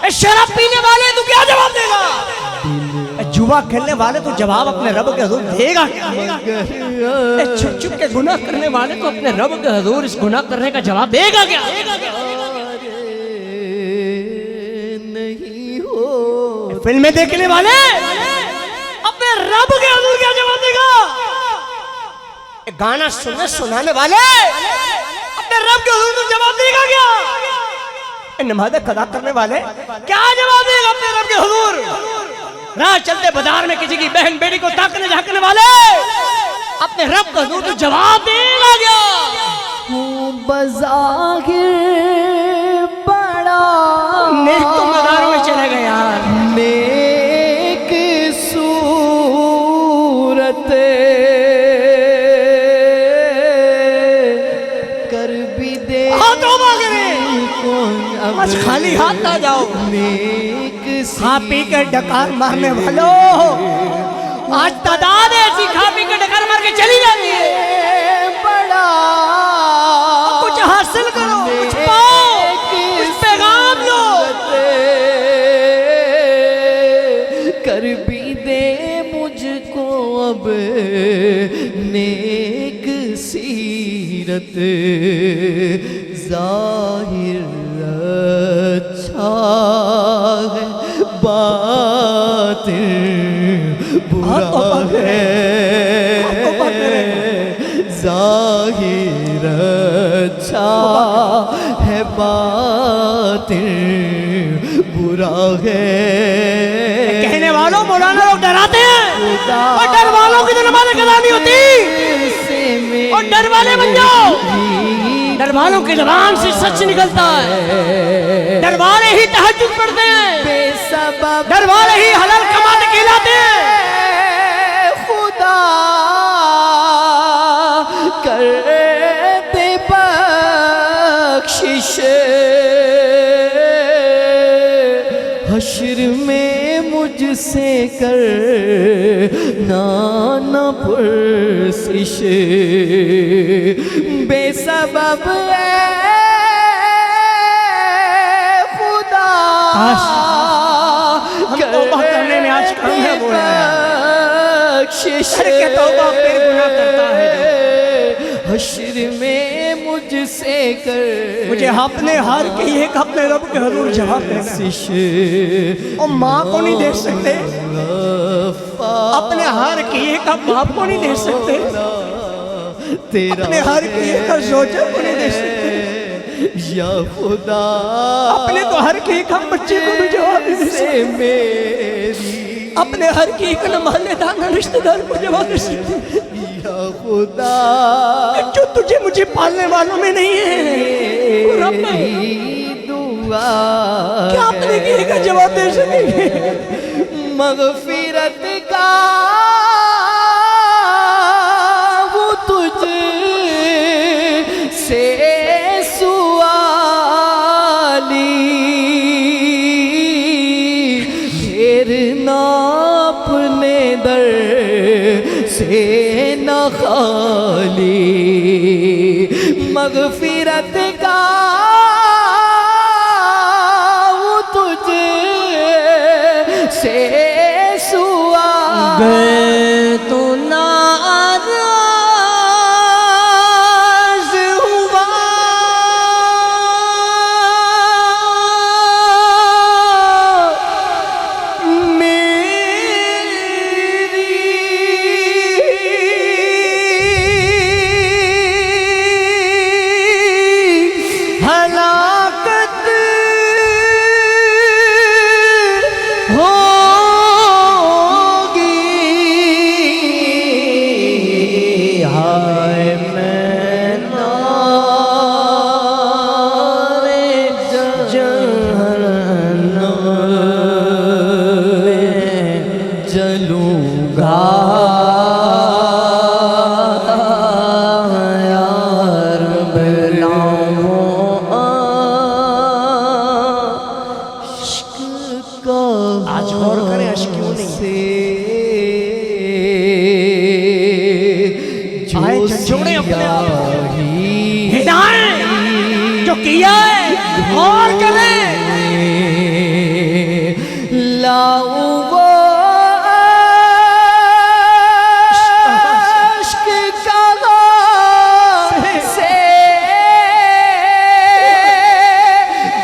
اے شراب پینے والے تو کیا جواب دے گا؟ اے جوا کھیلنے والے تو جواب اپنے رب کے حضور دے گا کیا؟ اے چھپ چھپ کے گناہ کرنے والے تو اپنے رب کے حضور اس گناہ کرنے کا جواب دے گا کیا؟ نہیں ہو فلمیں دیکھنے والے اپنے رب کے حضور کیا جواب دے گا؟ اے گانا سنانے والے اپنے رب کے حضور تو جواب دے گا کیا؟ اے نماز قضا کرنے والے کیا جواب دے گا اپنے رب کے حضور؟ راہ چلتے بازار میں کسی کی بہن بیٹی کو تاکنے جھانکنے والے اپنے رب کا حضور تو جواب دے گا کیا؟ ہوں بظاہر بڑا نیک تو مزاروں میں چلے گئے یار. نیک صورت کر بھی دے توبہ کریں، بس خالی ہاتھ نہ جاؤ. نیک کھا پی کے ڈکار مارنے والوں آج تعداد ایسی کھا پی کے ڈکار مار کے چلی جاتی ہے. بڑا کچھ حاصل کرو، کچھ پاؤ، کچھ پیغام لو. کر بھی دے مجھ کو اب نیک سیرت ظاہر اچھا ہے باطن برا ہے. ظاہر اچھا ہے باطن برا ہے. کہنے والوں مولانا لوگ ڈراتے ہیں اور ڈر والوں کی تو نماز قضا نہیں ہوتی. اور ڈر والے بن جاؤ، ڈر والوں کی زبان سے سچ نکلتا ہے. ڈر والے ہی تہجد پڑھتے ہیں، ڈر والے ہی حلال کماتے کہلاتے ہیں. خدا کرتے بخشش حشر میں مجھ سے کر نہ پرسش بے سبب اے خدا. ہم توبہ کرنے میں آج کم ہے وہ ہے. بخشش کہ توبہ پھر گناہ کرتا ہے حشر میں مجھ سے کر مجھے اپنے ہار کے ایک اپنے رب کے حضور جواب دینا. اور ماں کو نہیں دے سکتے اپنے ہار کی ایک آپ باپ کو نہیں دے سکتے، اپنے ہار کی ایک زوجہ کو نہیں دے سکتے. یا خدا اپنے تو ہر کی ایک بچے کو بھی جواب دے سکتے، میری اپنے ہر کی ایک نمانے دانا رشتہ دار کو جواب دے سکتے. یا خدا جو تجھے مجھے پالنے والوں میں نہیں ہے رب دعا کیا اپنے کی ایک جواب دے سکیں گے؟ مغفرت کا وہ تجھ سے سوالی پھرنا اپنے در سے نہ خالی. مغفرت کا وہ تجھ سے سوالی تو ناراض ہوا میری ہلاکت ہوگی. کیا ہے غور کریں لاؤ وہ عشق کہاں سے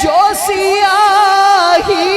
جو سیاہی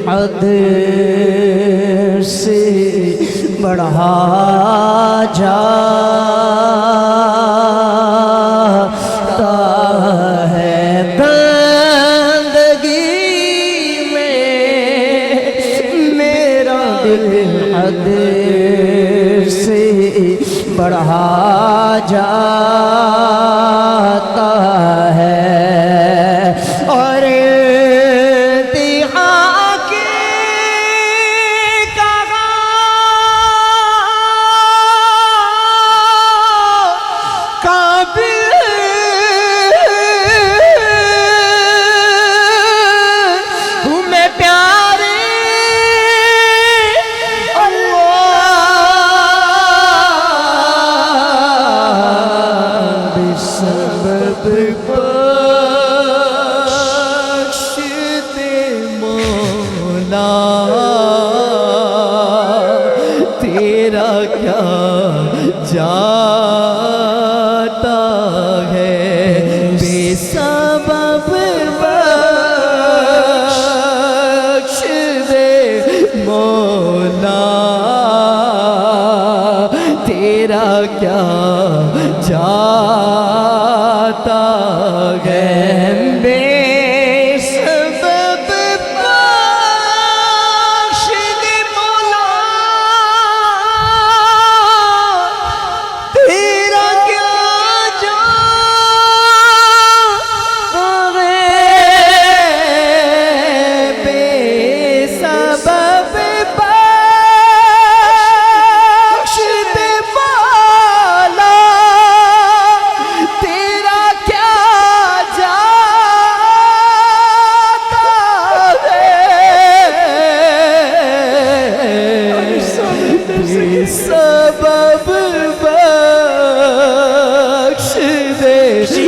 حد سے بڑھا جاتا ہے بندگی میں میرا دل حد سے بڑھا جاتا ہے اور تیرا کیا جاتا ہے بے سبب بخش دے مولا تیرا کیا جاتا ہے بے سبب بخش دے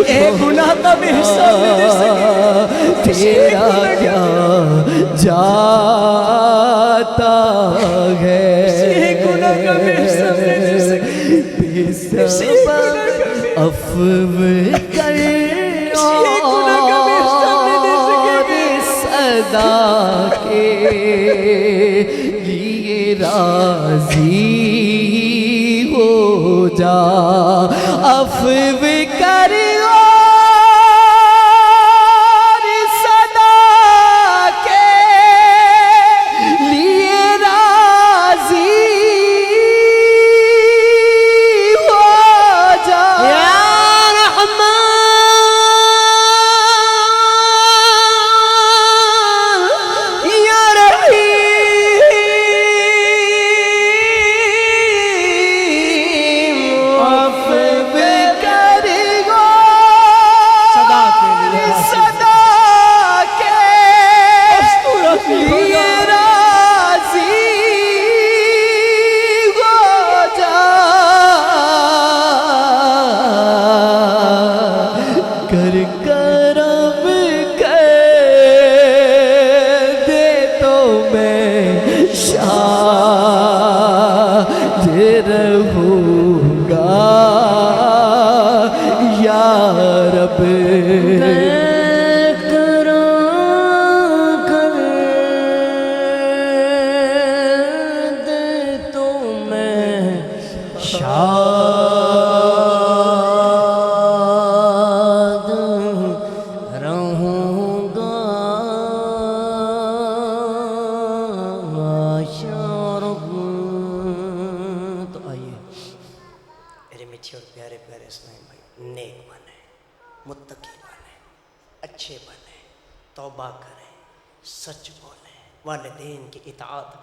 اے گناہ کا بھی حصہ دے سکے تیرا کیا جاتا ہے اے گناہ کا بھی حصہ دے سکے بے سبب عفو کر اور صدا کے لیے راضی ہو جا عفو کر اور صدا کے لیے راضی ہو جا یا رحمان یا رحیم عفو کر اور پیارے پیارے اسلامی بھائی، نیک بنے، متقی بنے، اچھے بنے، توبہ کریں، سچ بولیں، والدین کی اطاعت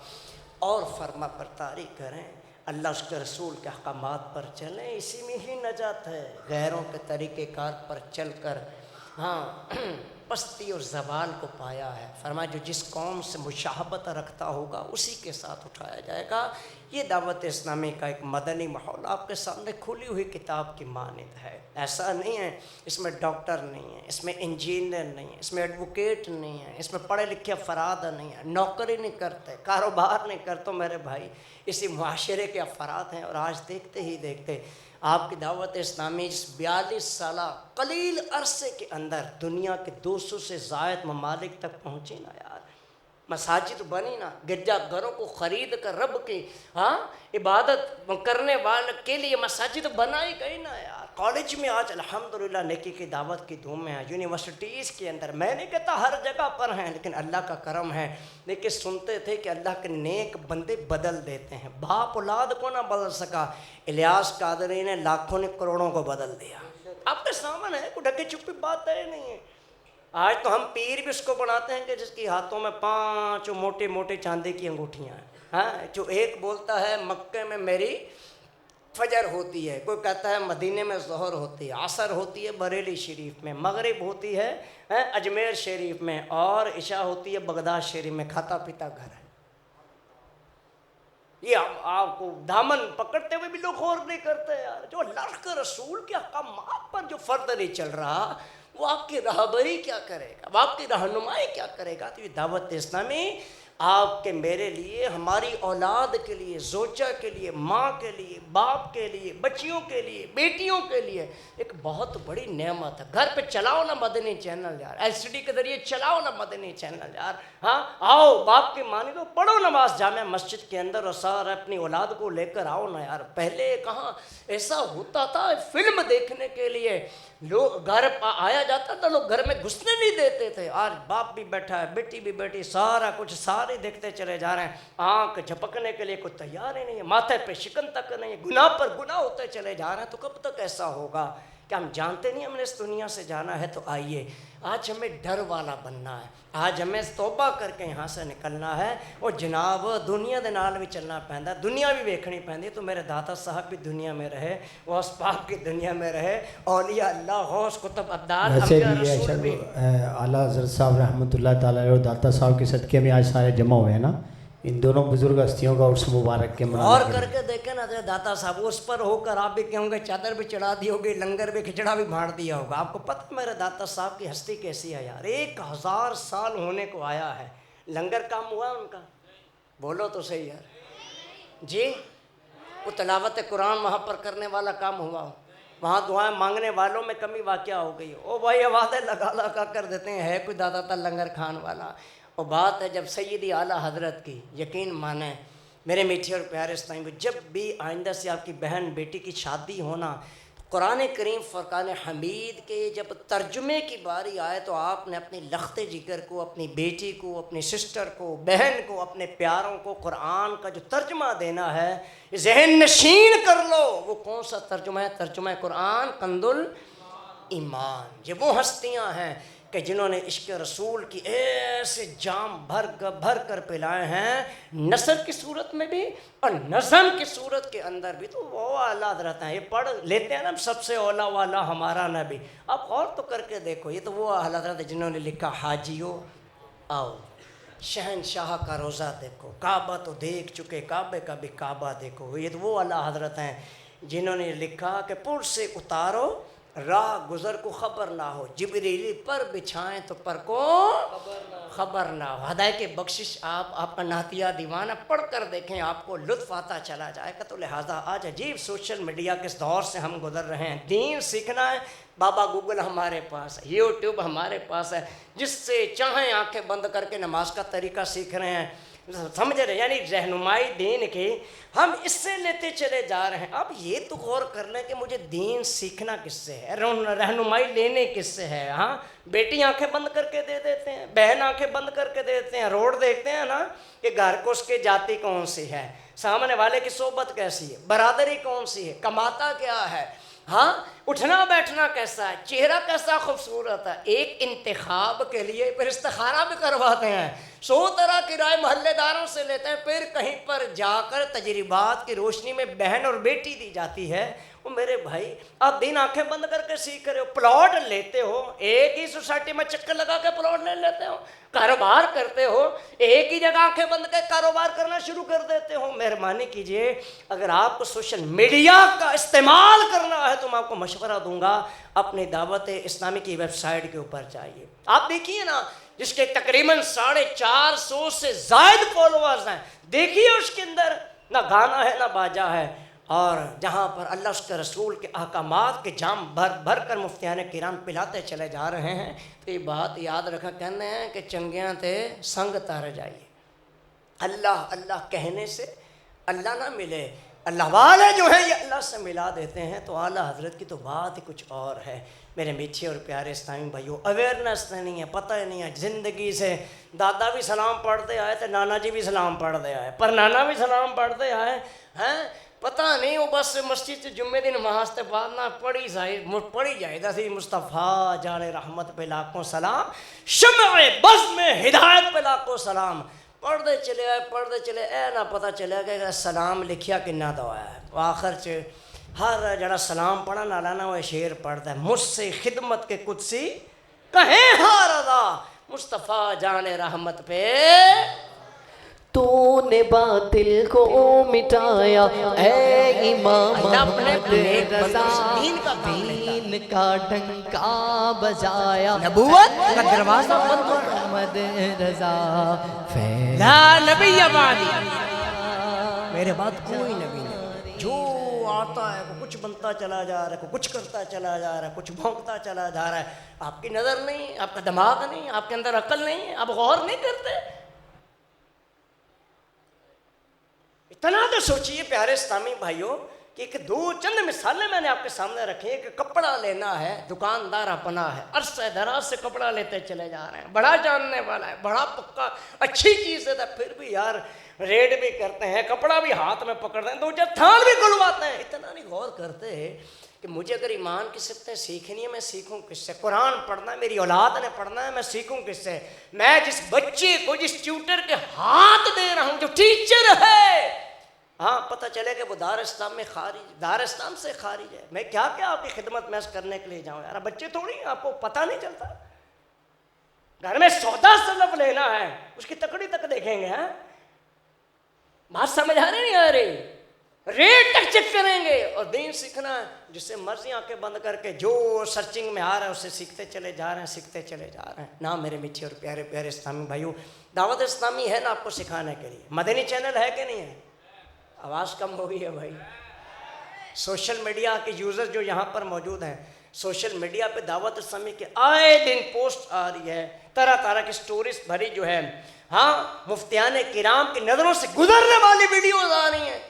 اور فرما برداری کریں، اللہ اس کے رسول کے احکامات پر چلیں، اسی میں ہی نجات ہے۔ غیروں کے طریقہ کار پر چل کر پستی اور زوال کو پایا ہے۔ فرمایا جو جس قوم سے مشابہت رکھتا ہوگا اسی کے ساتھ اٹھایا جائے گا۔ یہ دعوت اسلامی کا ایک مدنی ماحول آپ کے سامنے کھلی ہوئی کتاب کی مانند ہے۔ ایسا نہیں ہے اس میں ڈاکٹر نہیں ہے، اس میں انجینئر نہیں ہے، اس میں ایڈوکیٹ نہیں ہے، اس میں پڑھے لکھے افراد نہیں ہیں، نوکری نہیں کرتے، کاروبار نہیں کرتے میرے بھائی، اسی معاشرے کے افراد ہیں۔ اور آج دیکھتے ہی دیکھتے آپ کی دعوت اسلامی اس 42 سالہ قلیل عرصے کے اندر دنیا کے 200 سے زائد ممالک تک پہنچی نا یار، مساجد بنی نا، گرجا گھروں کو خرید کر رب کی عبادت کرنے والے کے لیے مساجد بنائی گئی نا یار۔ کالج میں آج الحمدللہ نیکی کی دعوت کی دھوم ہے، یونیورسٹیز کے اندر، میں نہیں کہتا ہر جگہ پر ہیں، لیکن اللہ کا کرم ہے۔ لیکن سنتے تھے کہ اللہ کے نیک بندے بدل دیتے ہیں، باپ اولاد کو نہ بدل سکا، الیاس قادری نے لاکھوں نے کروڑوں کو بدل دیا۔ آپ کے سامنے ہے، کوئی ڈھکے چھپی بات ہے نہیں ہے۔ آج تو ہم پیر بھی اس کو بناتے ہیں کہ جس کی ہاتھوں میں 5 موٹے موٹے چاندی کی انگوٹھیاں ہیں، جو ایک بولتا ہے مکے میں میری فجر ہوتی ہے، کوئی کہتا ہے مدینے میں ظہر ہوتی ہے، عصر ہوتی ہے بریلی شریف میں، مغرب ہوتی ہے اجمیر شریف میں، اور عشاء ہوتی ہے بغداد شریف میں، کھاتا پیتا گھر ہے۔ یہ آپ کو دامن پکڑتے ہوئے بھی لوگ غور نہیں کرتے یار۔ جو اللہ کے رسول کے احکامات پر جو فرد نہیں چل رہا وہ آپ کی راہبری کیا کرے گا، وہ آپ کی رہنمائی کیا کرے گا؟ تو یہ دعوت اسلامی آپ کے میرے لیے، ہماری اولاد کے لیے، زوجہ کے لیے، ماں کے لیے، باپ کے لیے، بچیوں کے لیے، بیٹیوں کے لیے ایک بہت بڑی نعمت ہے۔ گھر پہ چلاؤ نا مدنی چینل یار، ایل سی ڈی کے ذریعے چلاؤ نا مدنی چینل یار، آؤ باپ کی مانی دو، پڑھو نماز جامع مسجد کے اندر، اور سارا اپنی اولاد کو لے کر آؤ نا یار۔ پہلے کہاں ایسا ہوتا تھا، فلم دیکھنے کے لیے لوگ گھر آیا جاتا تھا، لوگ گھر میں گھسنے نہیں دیتے تھے۔ آج باپ بھی بیٹھا ہے، بیٹی بھی بیٹھی، سارا کچھ سارے دیکھتے چلے جا رہے ہیں، آنکھ جھپکنے کے لیے کوئی تیار ہی نہیں ہے، ماتھے پہ شکن تک نہیں ہے، گناہ پر گناہ ہوتے چلے جا رہے ہیں۔ تو کب تک ایسا ہوگا؟ کہ ہم جانتے نہیں ہم نے اس دنیا سے جانا ہے؟ تو آئیے آج ہمیں ڈر والا بننا ہے، آج ہمیں توبہ کر کے یہاں سے نکلنا ہے۔ اور جناب دنیا دے نال بھی چلنا پہنتا ہے، دنیا بھی ویکھنی پہنتی ہے۔ تو میرے داتا صاحب بھی دنیا میں رہے، غوث پاک کی دنیا میں رہے، اولیاء اللہ، غوث کتب ابدال، ویسے انبیاء بھی رسول بھی۔ اعلیٰ حضرت صاحب رحمۃ اللہ تعالیٰ اور داتا صاحب کے صدقے میں آج سارے جمع ہوئے ہیں نا، ان دونوں بزرگ ہستیوں کا عرس مبارک کے اور کر کے دیکھیں نا داتا صاحب، اس پر ہو کر آپ بھی کہیں گے چادر بھی چڑھا دی ہوگی، لنگر بھی کھچڑا بھی بھاڑ دیا ہوگا۔ آپ کو پتہ میرے داتا صاحب کی ہستی کیسی ہے یار، 1000 سال ہونے کو آیا ہے، لنگر کام ہوا ان کا؟ بولو تو صحیح یار جی۔ وہ تلاوت قرآن وہاں پر کرنے والا کام ہوا، وہاں دعائیں مانگنے والوں میں کمی واقع ہو گئی، او بھائی آوازیں لگا لگا کر دیتے ہیں، ہے کوئی دادا تا لنگر کھان والا؟ اور بات ہے جب سیدی اعلیٰ حضرت کی، یقین مانیں میرے میٹھے اور پیارے اسلامی، جب بھی آئندہ سے آپ کی بہن بیٹی کی شادی ہونا، قرآن کریم فرقان حمید کے جب ترجمے کی باری آئے تو آپ نے اپنی لخت جگر کو، اپنی بیٹی کو، اپنی سسٹر کو، بہن کو، اپنے پیاروں کو قرآن کا جو ترجمہ دینا ہے ذہن نشین کر لو۔ وہ کون سا ترجمہ ہے؟ ترجمہ قرآن کنز الایمان۔ یہ وہ ہستیاں ہیں کہ جنہوں نے عشق رسول کی ایسے جام بھر کر پلائے ہیں، نثر کی صورت میں بھی اور نظم کی صورت کے اندر بھی۔ تو وہ اعلیٰ حضرت ہیں، یہ پڑھ لیتے ہیں نا سب سے اولا والا ہمارا نبی۔ آپ غور تو کر کے دیکھو، یہ تو وہ اعلیٰ حضرت ہیں جنہوں نے لکھا حاجیو آؤ شہنشاہ کا روزہ دیکھو، کعبہ تو دیکھ چکے، کعبے کا بھی کعبہ دیکھو۔ یہ تو وہ اعلیٰ حضرت ہیں جنہوں نے لکھا کہ پل سے اتارو راہ گزر کو خبر نہ ہو، جبریل پر بچھائیں تو پر کو خبر نہ ہو۔ ہدایت کی بخشش آپ کا نعتیہ دیوانہ پڑھ کر دیکھیں، آپ کو لطف آتا چلا جائے گا۔ تو لہٰذا آج عجیب سوشل میڈیا کے دور سے ہم گزر رہے ہیں، دین سیکھنا ہے، بابا گوگل ہمارے پاس ہے، یوٹیوب ہمارے پاس ہے، جس سے چاہیں آنکھیں بند کر کے نماز کا طریقہ سیکھ رہے ہیں، سمجھ رہے ہیں؟ یعنی رہنمائی دین کی ہم اس سے لیتے چلے جا رہے ہیں۔ اب یہ تو غور کر لیں کہ مجھے دین سیکھنا کس سے ہے، رہنمائی لینے کس سے ہے؟ بیٹی آنکھیں بند کر کے دے دیتے ہیں، بہن آنکھیں بند کر کے دے دیتے ہیں، روڈ دیکھتے ہیں نا کہ گھر کو اس کے جاتی کون سی ہے، سامنے والے کی صحبت کیسی ہے، برادری کون سی ہے، کماتا کیا ہے، ہاں اٹھنا بیٹھنا کیسا ہے, چہرہ کیسا خوبصورت ہے. ایک انتخاب کے لیے پھر استخارہ بھی کرواتے ہیں, 100 طرح کی رائے محلے داروں سے لیتے ہیں, پھر کہیں پر جا کر تجربات کی روشنی میں بہن اور بیٹی دی جاتی ہے. وہ میرے بھائی آپ دن آنکھیں بند کر کے سیکھ رہے ہو, پلاٹ لیتے ہو, ایک ہی سوسائٹی میں چکر لگا کے پلاٹ لے لیتے ہو, کاروبار کرتے ہو, ایک ہی جگہ آنکھیں بند کے کاروبار کرنا شروع کر دیتے ہو. مہربانی کیجئے, اگر آپ کو سوشل میڈیا کا استعمال کرنا ہے تو میں آپ کو مشورہ دوں گا, اپنی دعوت اسلامی کی ویب سائٹ کے اوپر جائیے. آپ دیکھیے نا, جس کے تقریباً 450 سے زائد فالوورز ہیں, دیکھیے اس کے اندر نہ گانا ہے نہ باجا ہے, اور جہاں پر اللہ اس کے رسول کے احکامات کے جام بھر بھر کر مفتیان کرام پلاتے چلے جا رہے ہیں. تو یہ بات یاد رکھا, کہنے ہیں کہ چنگیاں تے سنگ تار جائیے. اللہ اللہ کہنے سے اللہ نہ ملے, اللہ والے جو ہیں یہ اللہ سے ملا دیتے ہیں. تو اعلیٰ حضرت کی تو بات ہی کچھ اور ہے. میرے میٹھے اور پیارے اسلامی بھائیوں, اویئرنیس نہیں ہے, پتہ ہی نہیں ہے زندگی سے. دادا بھی سلام پڑھتے آئے تھے, نانا جی بھی سلام پڑھتے آئے, پر نانا بھی سلام پڑھتے آئے ہیں, پتہ نہیں وہ بس مسجد سے جمعے دن نماز کے بعد نہ پڑھی جائے دا سی مصطفیٰ جان رحمت پہ لاکھوں سلام, شمع بزم ہدایت پہ لاکھوں سلام. پڑھتے چلے اے نہ پتہ چلے کہ سلام لکھیا کنا دعا ہے. آخر چ ہر جڑا سلام پڑھا نہ لانا وہ شعر پڑھتا ہے, مجھ سے خدمت کے قدسی کہیں ہاں رضا, مصطفیٰ جان رحمت پہ تو نے باطل کو مٹایا اے امام احمد رضا, دین کا ڈنکا بجایا, نبوت کا دروازہ بند ہو محمد رضا, لا نبی بعدی, میرے بعد کوئی نبی نہیں. جو آتا ہے وہ کچھ بنتا چلا جا رہا ہے, کچھ کرتا چلا جا رہا ہے, کچھ بھونکتا چلا جا رہا ہے. آپ کی نظر نہیں, آپ کا دماغ نہیں, آپ کے اندر عقل نہیں, آپ غور نہیں کرتے. اتنا تو سوچئے پیارے اسلامی بھائیوں کہ ایک دو چند مثالیں میں نے آپ کے سامنے رکھی ہیں کہ کپڑا لینا ہے, دکاندار اپنا ہے, عرصہ دراز سے کپڑا لیتے چلے جا رہے ہیں, بڑا جاننے والا ہے, بڑا پکا, اچھی چیز دیتا ہے, پھر بھی یار ریڈ بھی کرتے ہیں, کپڑا بھی ہاتھ میں پکڑتے ہیں, 2 تھان بھی کھلواتے ہیں. اتنا نہیں غور کرتے کہ مجھے اگر ایمان کی سطح سیکھنی ہے میں سیکھوں کس سے, قرآن پڑھنا ہے میری اولاد نے پڑھنا ہے میں سیکھوں کس سے, میں جس بچے کو جس ٹیوٹر کے ہاتھ دے رہا ہوں جو ٹیچر ہے, ہاں پتہ چلے کہ وہ دار اسلام میں خارج, دار اسلام سے خارج ہے, میں کیا آپ کی خدمت میں کرنے کے لیے جاؤں یار. بچے تھوڑی آپ کو پتہ نہیں چلتا, گھر میں سودا سلف لینا ہے اس کی تکڑی تک دیکھیں گے, ہاں بات سمجھ آ رہی نہیں آ رہی, ریٹ تک چیک کریں گے. اور دین سیکھنا ہے جس سے مرضی آنکھیں بند کر کے جو سرچنگ میں آ رہا ہے اسے سیکھتے چلے جا رہے ہیں, سیکھتے چلے جا رہے ہیں. نہ میرے میٹھے اور پیارے پیارے اسلامی بھائیوں, دعوت اسلامی ہے نا آپ کو سکھانے کے لیے. مدنی چینل ہے کہ نہیں ہے؟ آواز کم ہو گئی ہے بھائی. سوشل میڈیا کے یوزر جو یہاں پر موجود ہیں, سوشل میڈیا پہ دعوت اسلامی کے آئے دن پوسٹ آ رہی ہے, طرح طرح کی سٹوریز بھری جو ہے, ہاں مفتیان کرام کی نظروں سے گزرنے والی ویڈیوز آ رہی ہیں,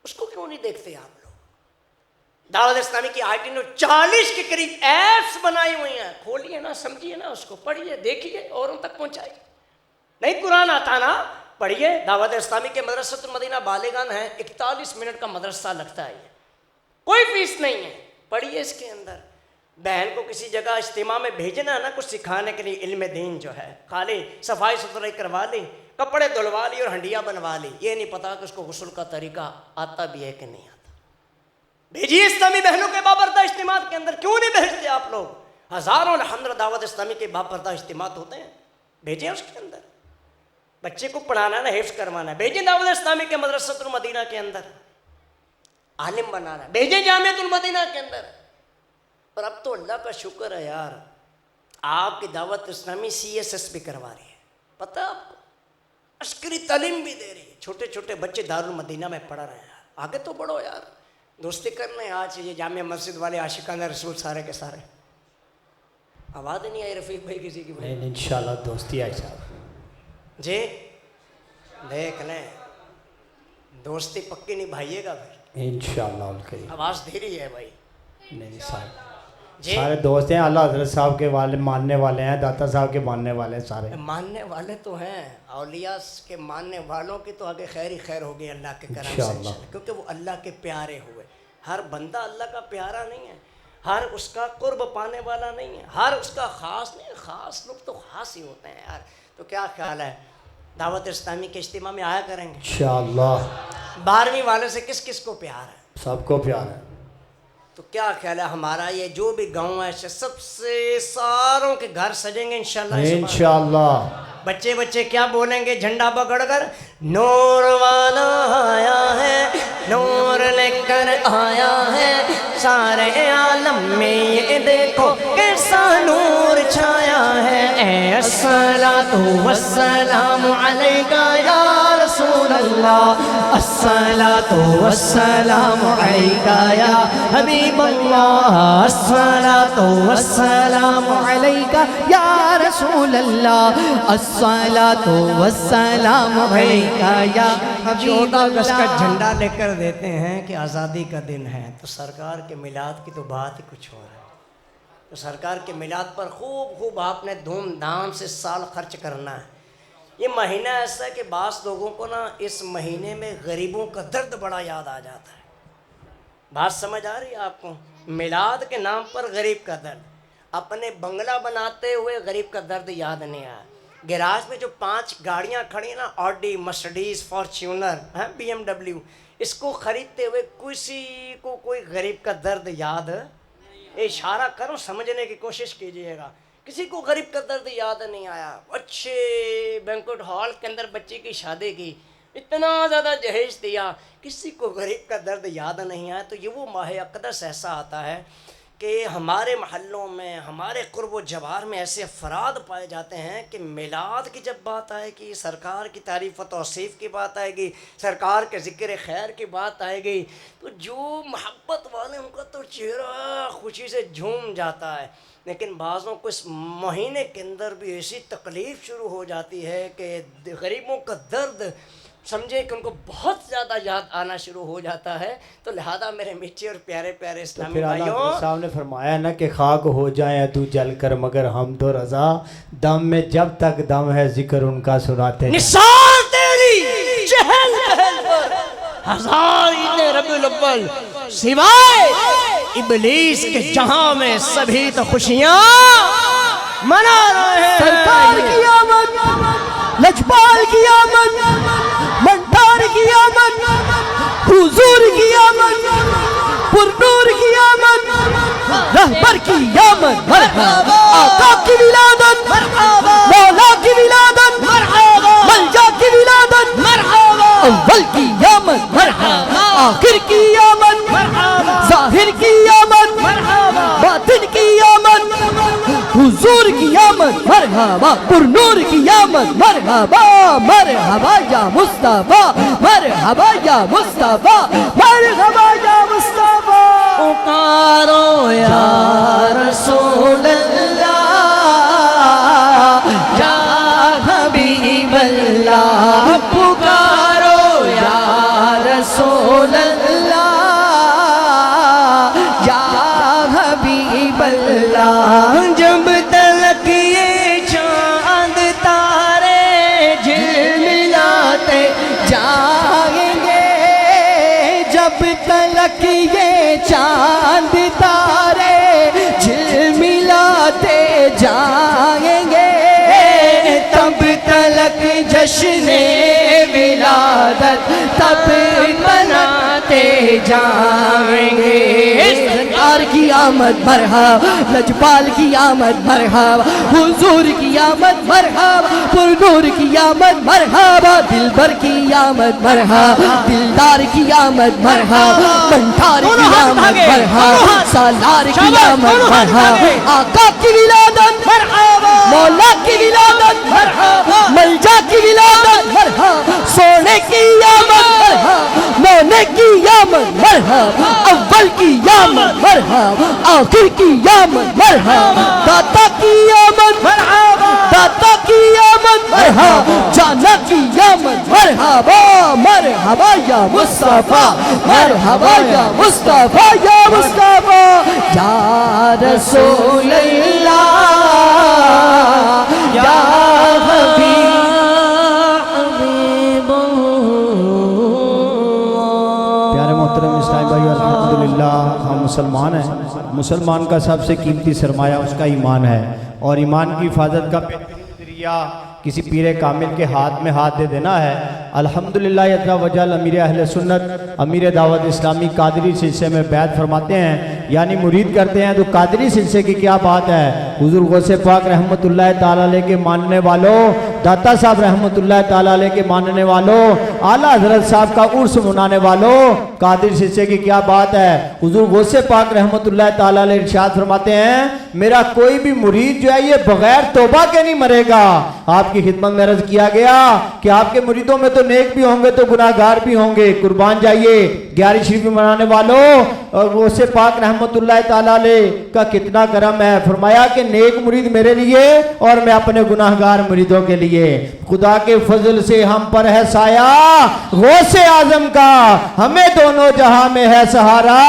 اس کو کیوں نہیں دیکھتے آپ لوگ؟ دعوت اسلامی کی آئی ٹی نے 40 کے قریب ایپس بنائی ہوئی ہیں, کھولیے نا, سمجھیے نا, اس کو پڑھیے, دیکھیے, اوروں تک پہنچائیے. نہیں قرآن آتا نا, پڑھیے. دعوت اسلامی کے مدرسۃ المدینہ بالغان ہیں, 41 منٹ کا مدرسہ لگتا ہے, کوئی فیس نہیں ہے, پڑھیے. اس کے اندر بہن کو کسی جگہ اجتماع میں بھیجنا ہے نا کچھ سکھانے کے لیے, علم دین جو ہے, خالی صفائی ستھرائی کروا لی, کپڑے دھلوا لی اور ہنڈیا بنوا لی, یہ نہیں پتا کہ اس کو غسل کا طریقہ آتا بھی ہے کہ نہیں آتا. بھیجیے اسلامی بہنوں کے بابردہ اجتماع کے اندر, کیوں نہیں بھیجتے آپ لوگ؟ ہزاروں الحمدللہ دعوت اسلامی کے بابردہ اجتماع ہوتے ہیں, بھیجیں اس کے اندر. بچے کو پڑھانا ہے نا, حفظ کروانا ہے, بھیجیں دعوت اسلامی کے مدرسۃ المدینہ کے اندر. عالم بنانا ہے, بھیجیں جامعۃ المدینہ کے اندر. اور اب تو اللہ کا شکر ہے یار, آپ کی دعوت اسلامی CSS بھی کروا رہی ہے, پتہ آپ کو, عسکری تعلیم بھی دے رہی ہے. چھوٹے چھوٹے بچے دارالمدینہ میں پڑھ رہے ہیں. آگے تو بڑھو یار, دوستی کرنے آج یہ جامع مسجد والے عاشقان رسول سارے کے سارے. آواز نہیں آئی رفیق بھائی کسی کی؟ نہیں انشاءاللہ دوستی آئی صاحب جی دیکھ لیں, دوستی پکی نبھائیے گا پھر انشاءاللہ الکریم. آواز دھیری ہے بھائی. نہیں صاحب جی سارے دوست ہیں, اللہ حضرت صاحب کے والے ماننے والے ہیں, داتا صاحب کے ماننے والے ہیں سارے. ماننے والے تو ہیں, اولیاء کے ماننے والوں کی تو آگے خیر ہی خیر ہوگی اللہ کے کرم سے, انشاءاللہ. کیونکہ وہ اللہ کے پیارے ہوئے. ہر بندہ اللہ کا پیارا نہیں ہے، ہر اس کا قرب پانے والا نہیں ہے، ہر اس کا خاص نہیں ہے، خاص لوگ تو خاص ہی ہوتے ہیں یار. تو کیا خیال ہے دعوت اسلامی کے اجتماع میں آیا کریں گے؟ انشاءاللہ. 12ویں والے سے کس کس کو پیار ہے؟ سب کو پیار ہے. تو کیا خیال ہے ہمارا یہ جو بھی گاؤں ہے سب سے ساروں کے گھر سجیں گے انشاءاللہ. انشاءاللہ. بچے بچے کیا بولیں گے جھنڈا پکڑ کر؟ نور والا آیا ہے، نور لے کر آیا ہے، سارے عالم میں یہ دیکھو کیسا نور چھایا ہے. اے الصلاۃ والسلام علیکہ یا رسول اللہ، الصلاۃ والسلام علیکہ یا حبیب اللہ، الصلاۃ والسلام علیکہ یا رسول اللہ، الصلاۃ والسلام علیکہ یا حبیب 14 اگست کا جھنڈا لے کر دیتے ہیں کہ آزادی کا دن ہے، تو سرکار کے میلاد کی تو بات ہی کچھ ہو رہا ہے. تو سرکار کے میلاد پر خوب آپ نے دھوم دھام سے سال خرچ کرنا ہے. یہ مہینہ ایسا ہے کہ بعض لوگوں کو نا اس مہینے میں غریبوں کا درد بڑا یاد آ جاتا ہے. بات سمجھ آ رہی ہے آپ کو؟ میلاد کے نام پر غریب کا درد. اپنے بنگلہ بناتے ہوئے غریب کا درد یاد نہیں آیا. گیراج میں جو 5 گاڑیاں کھڑی ہیں نا، آڈی، مرسڈیز، فارچونر، BMW، اس کو خریدتے ہوئے کسی کو کوئی غریب کا درد یاد؟ اشارہ کروں، سمجھنے کی کوشش کیجئے گا. کسی کو غریب کا درد یاد نہیں آیا. اچھے بینکوٹ ہال کے اندر بچے کی شادی کی، اتنا زیادہ جہیز دیا، کسی کو غریب کا درد یاد نہیں آیا. تو یہ وہ ماہ اقدس ایسا آتا ہے کہ ہمارے محلوں میں، ہمارے قرب و جوار میں ایسے افراد پائے جاتے ہیں کہ میلاد کی جب بات آئے گی، سرکار کی تعریف و توصیف کی بات آئے گی، سرکار کے ذکر خیر کی بات آئے گی، تو جو محبت والے ان کا تو چہرہ خوشی سے جھوم جاتا ہے. لیکن بعضوں کو اس مہینے کے اندر بھی ایسی تکلیف شروع ہو جاتی ہے کہ غریبوں کا درد سمجھے کہ ان کو بہت زیادہ یاد آنا شروع ہو جاتا ہے. تو لہذا میرے میٹھے اور پیارے پیارے اسلامی پھر بھائیوں، اللہ صاحب نے فرمایا نا کہ خاک ہو جائیں تو جل کر مگر ہم تو رضا، دم میں جب تک دم ہے ذکر ان کا سناتے ہیں. نثار تیری چہل پہل پر ہزار عید ربیع الاول، سوائے ابلیس کے جہاں میں سبھی تو خوشیاں منا رہے ہیں. سرکار کی آمد، لجپال کی آمد، منٹار کی آمد، حضور کی آمد، پرنور کی آمد، رہبر کی آمد، مرحبا. آقا کی ولادت، مرحبا. مولا کی ولادت، مرحبا. ملجا کی ولادت، مرحبا. اول کی آمد، مرحبا. آخر کی آمد، مرحبا. ظاہر کی آمد، مرحبا. باطن کی آمد، حضور کی آمد، مرحبا. پرنور کی آمد، مرحبا. مرحبا یا مصطفیٰ، مرحبا یا مصطفیٰ، مرحبا یا مصطفیٰ. پکارو یا رسول اللہ، یا حبیب اللہ. پکارو یا رسول اللہ، یا حبیب اللہ. جب تلک یہ چاند تارے جھلملاتے جائیں گے، جب تلک یہ چاند تارے جھلملاتے جائیں گے، تب تلک جشن ولادت تب مناتے جائیں گے. سرکار کی آمد مرحبا، لجپال کی آمد مرحبا، حضور کی آمد مرحبا، پرنور کی آمد مرحبا، دلبر کی آمد مرحبا، دلدار کی آمد مرحبا، منٹار کی آمد مرحبا، سالار کی آمد مرحبا. آقا کی ولادت، مرحبا. مولا کی ولادت، مرحبا. ملجا کی ولادت، مرحبا. سونے کی آمد، مرحبا. مونے کی آمد، مرحبا. اول کی آمد، مرحبا. آخر کی آمد، مرحبا. داتا کی آمد، مرحبا. داتا کی آمد، مرحبا. جانا کی آمد، مرحبا. مرحبا یا مصطفیٰ، مرحبا یا مصطفیٰ، یا مصطفیٰ. یا رسول اللہ، یا حبیب پیارے محترم اسلامی بھائی، الحمدللہ مسلمان کا سب سے قیمتی سرمایہ اس کا ایمان ہے، اور ایمان کی حفاظت کا بہترین ذریعہ کسی پیر کامل کے ہاتھ میں ہاتھ دے دینا ہے۔ الحمدللہ یتنا وجل امیر اہل سنت امیر دعوت اسلامی قادری سلسلے میں بیعت فرماتے ہیں، یعنی مرید کرتے ہیں، تو قادری سلسلے کی کیا بات ہے۔ حضور غوث پاک رحمت اللہ تعالیٰ علیہ کے ماننے والوں، داتا صاحب رحمت اللہ تعالیٰ علیہ کے ماننے والوں، اعلیٰ حضرت صاحب کا عرس منانے والوں، قادری سلسلے کی کیا بات ہے۔ حضور غوث پاک رحمت اللہ تعالیٰ علیہ ارشاد فرماتے ہیں، میرا کوئی بھی مرید جو ہے یہ بغیر توبہ کے نہیں مرے گا۔ آپ کی خدمت میں عرض کیا گیا کہ آپ کے مریدوں میں تو نیک بھی ہوں گے تو گناہگار بھی ہوں گے۔ قربان جائیے، 11 شریف منانے والوں، اور غوث پاک رحمت اللہ تعالیٰ علیہ کا کتنا کرم ہے۔ فرمایا کہ نیک مرید میرے لیے اور میں اپنے گناہگار مریدوں کے لیے۔ خدا کے فضل سے ہم پر ہے سایہ غوث اعظم کا، ہمیں دونوں جہاں میں ہے سہارا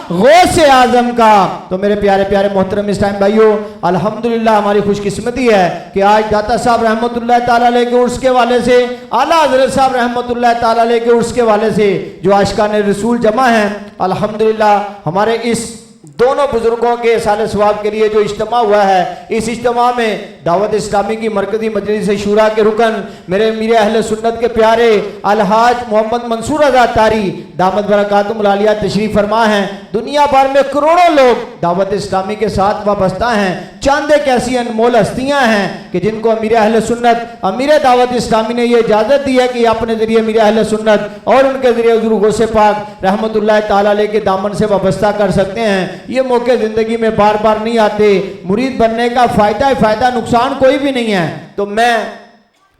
غوث اعظم کا۔ تو میرے پیارے پیارے محترم اسلام بھائیو، الحمدللہ ہماری خوش قسمتی ہے کہ آج داتا صاحب رحمت اللہ تعالیٰ علیہ کے عرس کے والے سے، اعلیٰ حضرت صاحب رحمت اللہ تعالیٰ علیہ کے عرس کے والے سے جو عاشقان رسول جمع ہیں، الحمدللہ ہمارے اس دونوں بزرگوں کے احسان ثواب کے لیے جو اجتماع ہوا ہے، اس اجتماع میں دعوت اسلامی کی مرکزی مجلس شورا کے رکن میرے امیر اہل سنت کے پیارے الحاج محمد منصور رضا تاری دامت برکاتہم العالیہ تشریف فرما ہیں۔ دنیا بھر میں کروڑوں لوگ دعوت اسلامی کے ساتھ وابستہ ہیں۔ چند ایک ایسی انمول ہستیاں ہیں کہ جن کو امیر اہل سنت امیر دعوت اسلامی نے یہ اجازت دی ہے کہ اپنے ذریعے امیر اہل سنت اور ان کے ذریعے حضور غوث پاک رحمت اللہ تعالیٰ علیہ کے دامن سے وابستہ کر سکتے ہیں۔ یہ موقع زندگی میں بار بار نہیں آتے۔ مرید بننے کا فائدہ نقصان کوئی بھی نہیں ہے۔ تو میں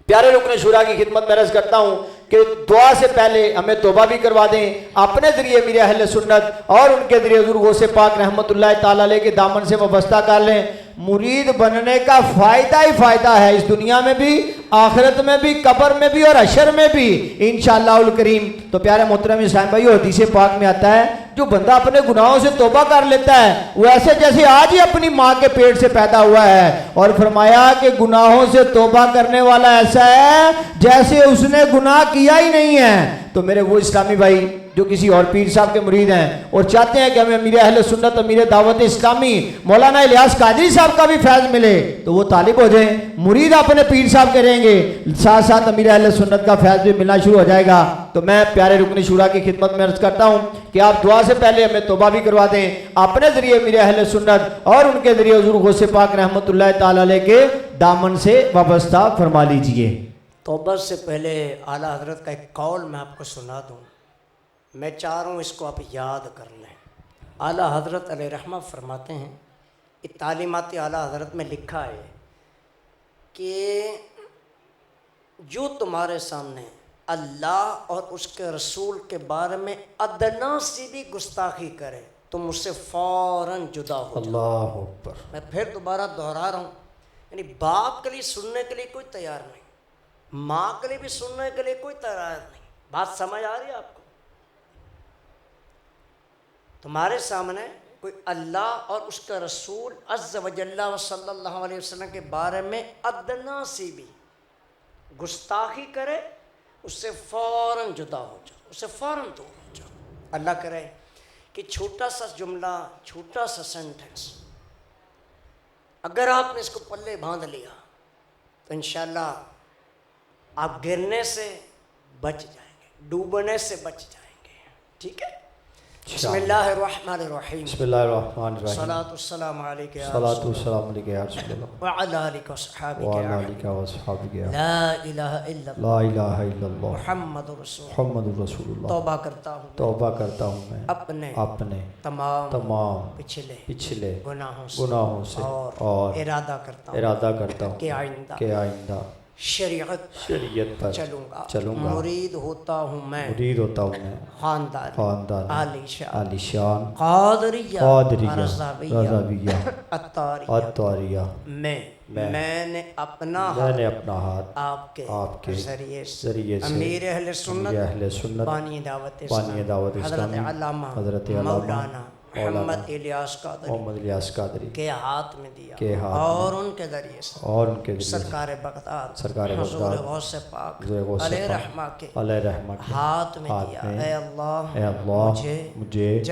پیارے رکن شورا کی خدمت میں عرض کرتا ہوں کہ دعا سے پہلے ہمیں توبہ بھی کروا دیں، اپنے ذریعے میرے اہل سنت اور ان کے ذریعے حضور غوث پاک رحمت اللہ تعالیٰ علیہ کے دامن سے وابستہ کر لیں۔ مرید بننے کا فائدہ ہی فائدہ ہے، اس دنیا میں بھی، آخرت میں بھی، قبر میں بھی اور حشر میں بھی انشاءاللہ الکریم۔ تو پیارے محترم اسلام بھائیو، حدیث پاک میں آتا ہے جو بندہ اپنے گناہوں سے توبہ کر لیتا ہے وہ ایسے جیسے آج ہی اپنی ماں کے پیٹ سے پیدا ہوا ہے، اور فرمایا کہ گناہوں سے توبہ کرنے والا ایسا ہے جیسے اس نے گناہ کیا ہی نہیں ہے۔ تو میرے وہ اسلامی بھائی جو کسی اور پیر صاحب کے مرید ہیں اور چاہتے ہیں کہ ہمیں امیر اہل سنت امیر دعوت اسلامی مولانا الیاس قادری صاحب کا بھی فیض ملے، تو وہ طالب ہو جائیں، مرید اپنے پیر صاحب کے رہیں گے، ساتھ ساتھ امیر اہل سنت کا فیض بھی ملنا شروع ہو جائے گا۔ تو میں پیارے رکن شورا کی خدمت میں عرض کرتا ہوں کہ آپ دعا سے پہلے ہمیں توبہ بھی کروا دیں، اپنے ذریعے امیر اہل سنت اور ان کے ذریعے حضور غوث پاک رحمت اللہ تعالیٰ علیہ کے دامن سے وابستہ فرما لیجئے۔ توبہ سے پہلے اعلیٰ حضرت کا ایک قول میں آپ کو سنا دوں، میں چاہ رہا ہوں اس کو آپ یاد کر لیں۔ اعلیٰ حضرت علیہ رحمہ فرماتے ہیں، یہ تعلیمات اعلیٰ حضرت میں لکھا ہے کہ جو تمہارے سامنے اللہ اور اس کے رسول کے بارے میں ادنا سی بھی گستاخی کرے تم اس سے فوراً جدا ہو جاؤ۔ اللہ اکبر۔ میں پھر دوبارہ دہرا رہا ہوں، یعنی باپ کے لیے سننے کے لیے کوئی تیار نہیں، ماں کے لیے بھی سننے کے لیے کوئی تیار نہیں۔ بات سمجھ آ رہی ہے آپ کو؟ تمہارے سامنے کوئی اللہ اور اس کا رسول عز و جل و صلی اللہ علیہ وسلم کے بارے میں ادنا سی بھی گستاخی کرے اس سے فوراً جدا ہو جاؤ، اس سے فوراً دور ہو جاؤ۔ اللہ کرے کہ چھوٹا سا جملہ، چھوٹا سا سینٹنس اگر آپ نے اس کو پلے باندھ لیا تو انشاءاللہ آپ گرنے سے بچ جائیں گے، ڈوبنے سے بچ جائیں گے۔ ٹھیک ہے؟ بسم اللہ الرحمن الرحیم، بسم اللہ الرحمن الرحیم، صلاۃ والسلام علیک یا صلاۃ والسلام علیک یا رسول اللہ وعلی آلک وصحابک وعلی یا آلک وصحابک یا لا الہ الا اللہ لا الہ الا اللہ محمد رسول اللہ۔ محمد رسول اللہ۔ توبہ کرتا ہوں توبہ کرتا ہوں میں اپنے تمام پچھلے گناہوں سے اور ارادہ کرتا ہوں کہ آئندہ شریعت پر چلوں گا۔ مرید ہوتا ہوں میں خاندان عالی شان قادریہ رضویہ عطاریہ میں نے اپنا ہاتھ آپ کے ذریعے سے امیر اہل سنت بانی دعوت حضرت علامہ حضرت مولانا محمد الیاس قادری محمد الیاس قادری کے ہاتھ میں دیا کے ہاتھ اور ان کے ذریعے سے اور ان کے ذریعے سے سرکار بغداد سرکار حضور بغداد غوث پاک حضور غوث علیہ پاک رحمہ کے علیہ رحمہ کے ہاتھ میں دیا۔ اے اے اللہ اللہ مجھے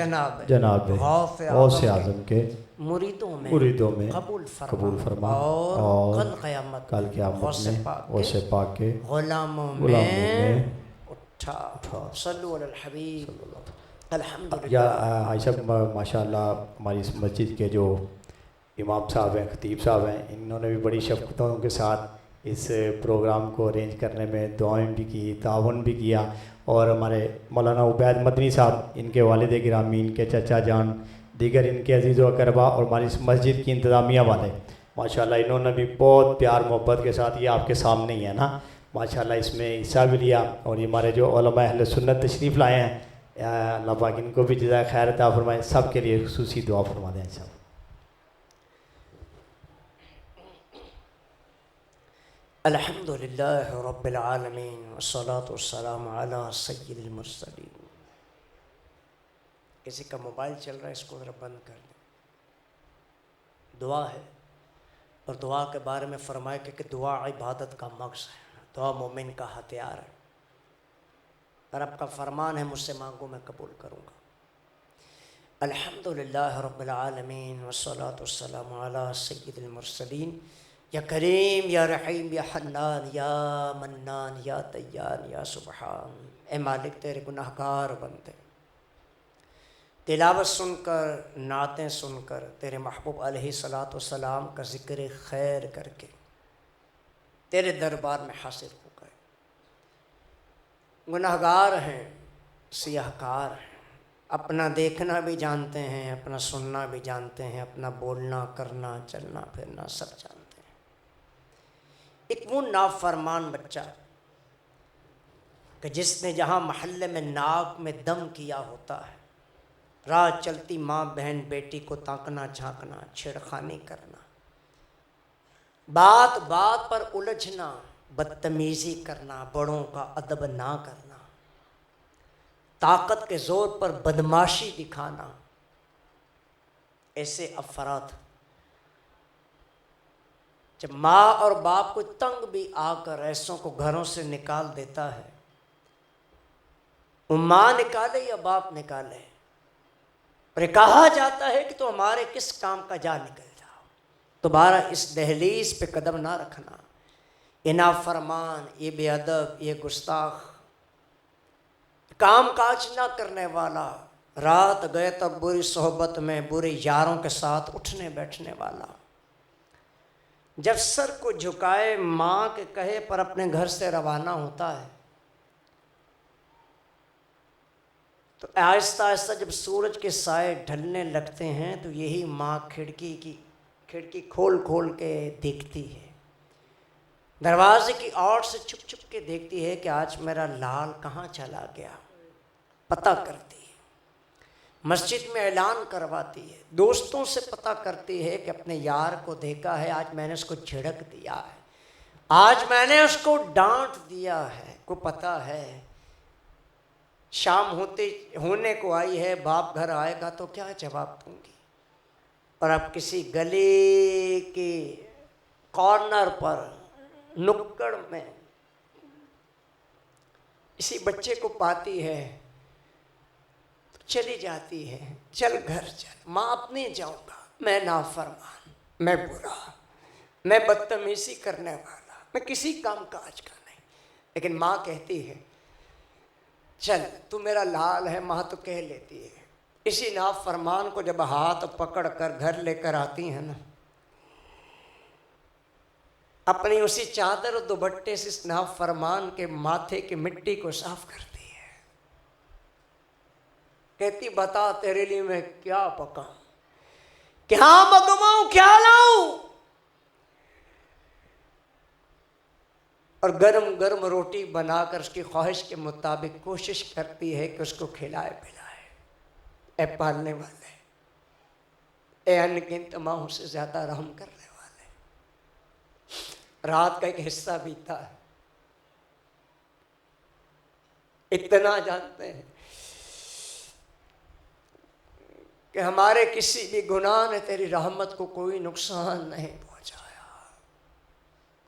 جناب غوث اعظم کے مریدوں میں قبول قبول فرما اور کل قیامت غوث میں غوث پاک کے غلاموں میں اٹھا۔ صلو علی الحبیب۔ الحمدللہ۔ یا عائشہ ماشاءاللہ ہماری اس مسجد کے جو امام صاحب ہیں، خطیب صاحب ہیں، انہوں نے بھی بڑی شفقتوں کے ساتھ اس پروگرام کو ارینج کرنے میں دعائیں بھی کی، تعاون بھی کیا، اور ہمارے مولانا عبید مدنی صاحب، ان کے والد گرامی، ان کے چچا جان، دیگر ان کے عزیز و اقربا اور ہماری اس مسجد کی انتظامیہ والے ماشاءاللہ انہوں نے بھی بہت پیار محبت کے ساتھ، یہ آپ کے سامنے ہی ہے نا، ماشاءاللہ اس میں حصہ بھی لیا، اور یہ ہمارے جو علماء اہل سنت تشریف لائے ہیں، اللہ پاک ان کو بھی جزائے خیر عطا فرمائے، سب کے لیے خصوصی دعا فرما دیں سب۔ الحمدللہ رب العالمین والصلاة والسلام علی سید المرسلین۔ کسی کا موبائل چل رہا ہے، اس کو ذرا بند کر دیں۔ دعا ہے، اور دعا کے بارے میں فرمایا کہ دعا عبادت کا مغز ہے، دعا مومن کا ہتھیار ہے، اور آپ کا فرمان ہے مجھ سے مانگو میں قبول کروں گا۔ الحمدللہ رب العالمین والصلاة والسلام علی سید المرسلین۔ یا کریم یا رحیم یا حنان یا منان یا دیان یا سبحان، اے مالک تیرے گناہگار بندے تلاوت سن کر، نعتیں سن کر، تیرے محبوب علیہ الصلاۃ والسلام کا ذکر خیر کر کے تیرے دربار میں حاضر ہو گئے۔ گناہگار ہیں، سیاہ کار ہیں، اپنا دیکھنا بھی جانتے ہیں، اپنا سننا بھی جانتے ہیں، اپنا بولنا کرنا چلنا پھرنا سب جانتے ہیں۔ ایک وہ نافرمان بچہ کہ جس نے جہاں محلے میں ناک میں دم کیا ہوتا ہے، راہ چلتی ماں بہن بیٹی کو تاکنا جھانکنا، چھیڑخانی کرنا، بات بات پر الجھنا، بدتمیزی کرنا، بڑوں کا ادب نہ کرنا، طاقت کے زور پر بدماشی دکھانا، ایسے افراد جب ماں اور باپ کو تنگ بھی آ کر ایسوں کو گھروں سے نکال دیتا ہے، وہ ماں نکالے یا باپ نکالے، اور کہا جاتا ہے کہ تو ہمارے کس کام کا جا نکل جاؤ، دوبارہ اس دہلیز پہ قدم نہ رکھنا۔ یہ نافرمان، یہ بے ادب، یہ گستاخ، کام کاج نہ کرنے والا، رات گئے تک بری صحبت میں برے یاروں کے ساتھ اٹھنے بیٹھنے والا، جب سر کو جھکائے ماں کے کہے پر اپنے گھر سے روانہ ہوتا ہے، تو آہستہ آہستہ جب سورج کے سائے ڈھلنے لگتے ہیں تو یہی ماں کھڑکی کھول کھول کے دیکھتی ہے، دروازے کی اوٹ سے چھپ چھپ کے دیکھتی ہے کہ آج میرا لال کہاں چلا گیا، پتہ کرتی ہے، مسجد میں اعلان کرواتی ہے، دوستوں سے پتہ کرتی ہے کہ اپنے یار کو دیکھا ہے، آج میں نے اس کو جھڑک دیا ہے، آج میں نے اس کو ڈانٹ دیا ہے، کو پتہ ہے شام ہونے کو آئی ہے، باپ گھر آئے گا تو کیا جواب دوں گی، اور اب کسی گلی کی کارنر پر نکڑ میں اسی بچے کو پاتی ہے تو چلی جاتی ہے، چل گھر چل، ماں اپنے جاؤں گا، میں نافرمان، میں برا، میں بدتمیزی کرنے والا، میں کسی کام کاج کا نہیں، لیکن ماں کہتی ہے چل تو میرا لال ہے، ماں تو کہہ لیتی ہے۔ اسی نافرمان کو جب ہاتھ پکڑ کر گھر لے کر آتی ہیں نا، اپنی اسی چادر اور دوپٹے سے اس نافرمان کے ماتھے کی مٹی کو صاف کرتی ہے، کہتی بتا تیرے لیے میں کیا پکاؤں، کیا منگواؤں، کیا لاؤں، اور گرم گرم روٹی بنا کر اس کی خواہش کے مطابق کوشش کرتی ہے کہ اس کو کھلائے پلائے۔ اے پالنے والے، اے ان گنت ماہوں سے زیادہ رحم کرنے والے، رات کا ایک حصہ بیتا ہے، اتنا جانتے ہیں کہ ہمارے کسی بھی گناہ نے تیری رحمت کو کوئی نقصان نہیں پہنچایا،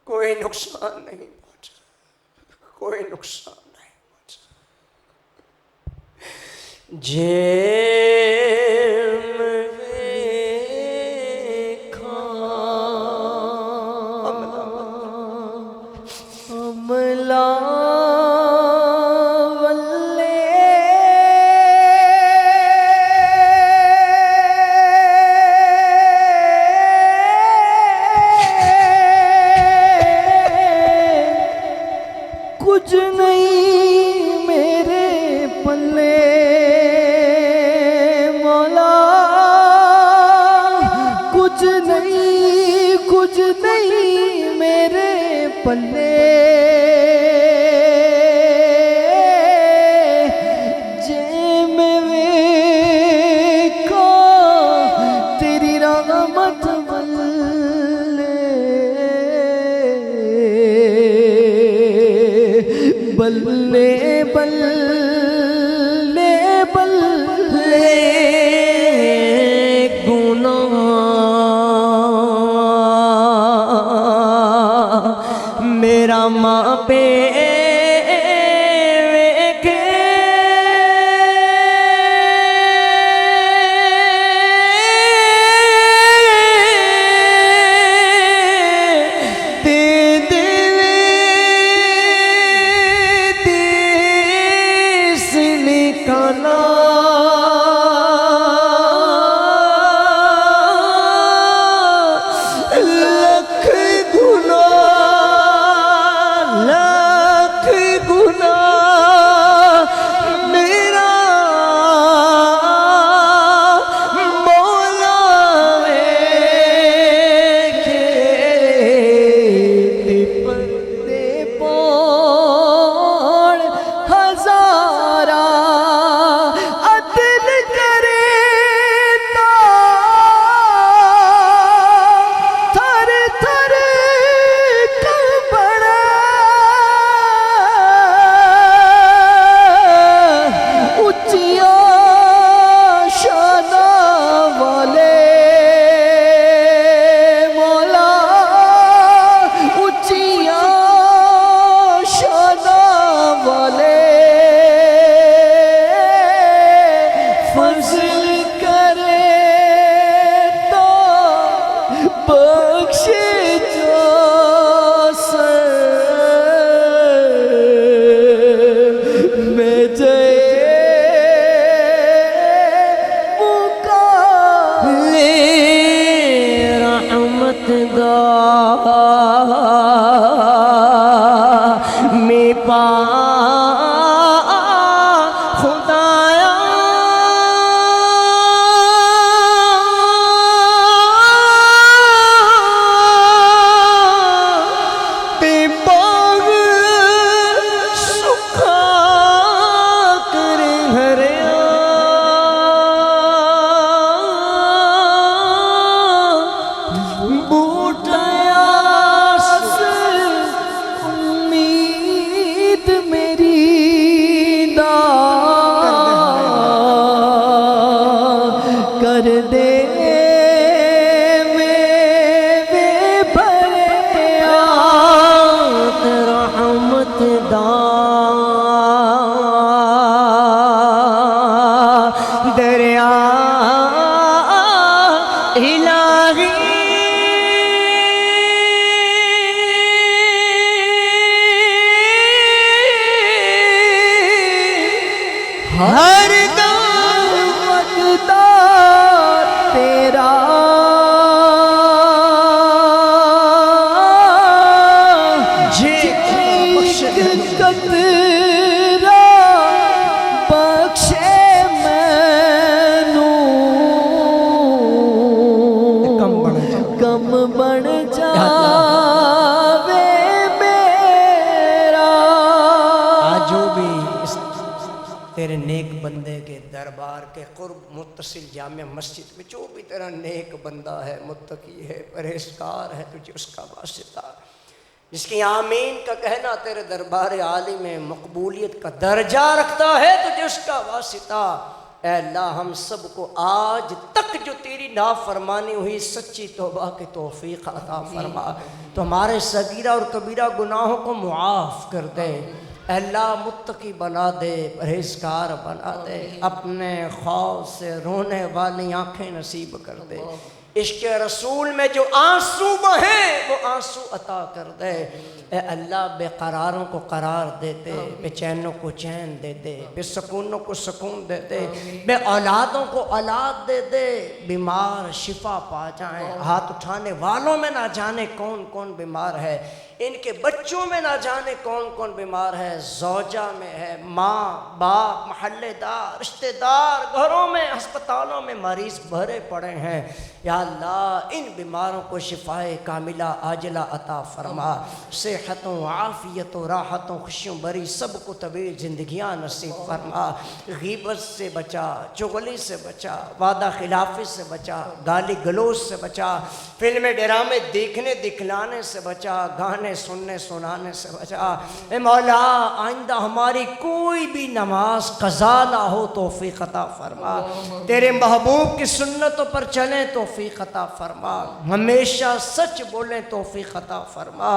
کوئی نقصان نہیں پہنچا، کوئی نقصان نہیں پہنچا۔ کچھ نہیں میرے پلے مولا، کچھ نہیں میرے پلے، جے میں ویکھاں تیری رحمت بلے بلے بلے گناہ میرا ماں پہ ہر دم مقدار تیرا قطرہ بخشے مینوں کم بن جاوے میرا. جو بھی اس تیرے نیک بندے کے دربار کے قرب متصل جامع مسجد میں جو بھی تیرا نیک بندہ ہے، متقی ہے، پرہیزگار ہے، تجھے اس کا واسطہ، جس کی آمین کا کہنا تیرے دربار عالی میں مقبولیت کا درجہ رکھتا ہے، تجھے اس کا واسطہ اے اللہ ہم سب کو آج تک جو تیری نافرمانی ہوئی سچی توبہ کی توفیق عطا فرما، تو ہمارے صغیرہ اور کبیرہ گناہوں کو معاف کر دے، اے اللہ متقی بنا دے، پرہیزگار بنا دے، اپنے خوف سے رونے والی آنکھیں نصیب کر دے، عشق رسول میں جو آنسو بہیں وہ آنسو عطا کر دے، اے اللہ بے قراروں کو قرار دے دے، بے چینوں کو چین دے دے، بے سکونوں کو سکون دے دے، بے اولادوں کو اولاد دے دے، بیمار شفا پا جائیں، ہاتھ اٹھانے والوں میں نہ جانے کون کون بیمار ہے، ان کے بچوں میں نہ جانے کون کون بیمار ہے، زوجہ میں ہے، ماں باپ محلے دار رشتہ دار، گھروں میں ہسپتالوں میں مریض بھرے پڑے ہیں، یا اللہ ان بیماروں کو شفائے کاملہ عاجلہ عطا فرما، صحتوں عافیتوں راحتوں خوشیوں بری سب کو طویل زندگیاں نصیب فرما، غیبت سے بچا، چغلی سے بچا، وعدہ خلافی سے بچا، گالی گلوچ سے بچا، فلمیں ڈرامے دیکھنے دکھلانے سے بچا، گانے سننے سنانے سے بچا، اے مولا آئندہ ہماری کوئی بھی نماز قضا نہ ہو توفیق عطا فرما، تیرے محبوب کی سنتوں پر چلیں توفیق عطا فرما، ہمیشہ سچ بولیں توفیق عطا فرما،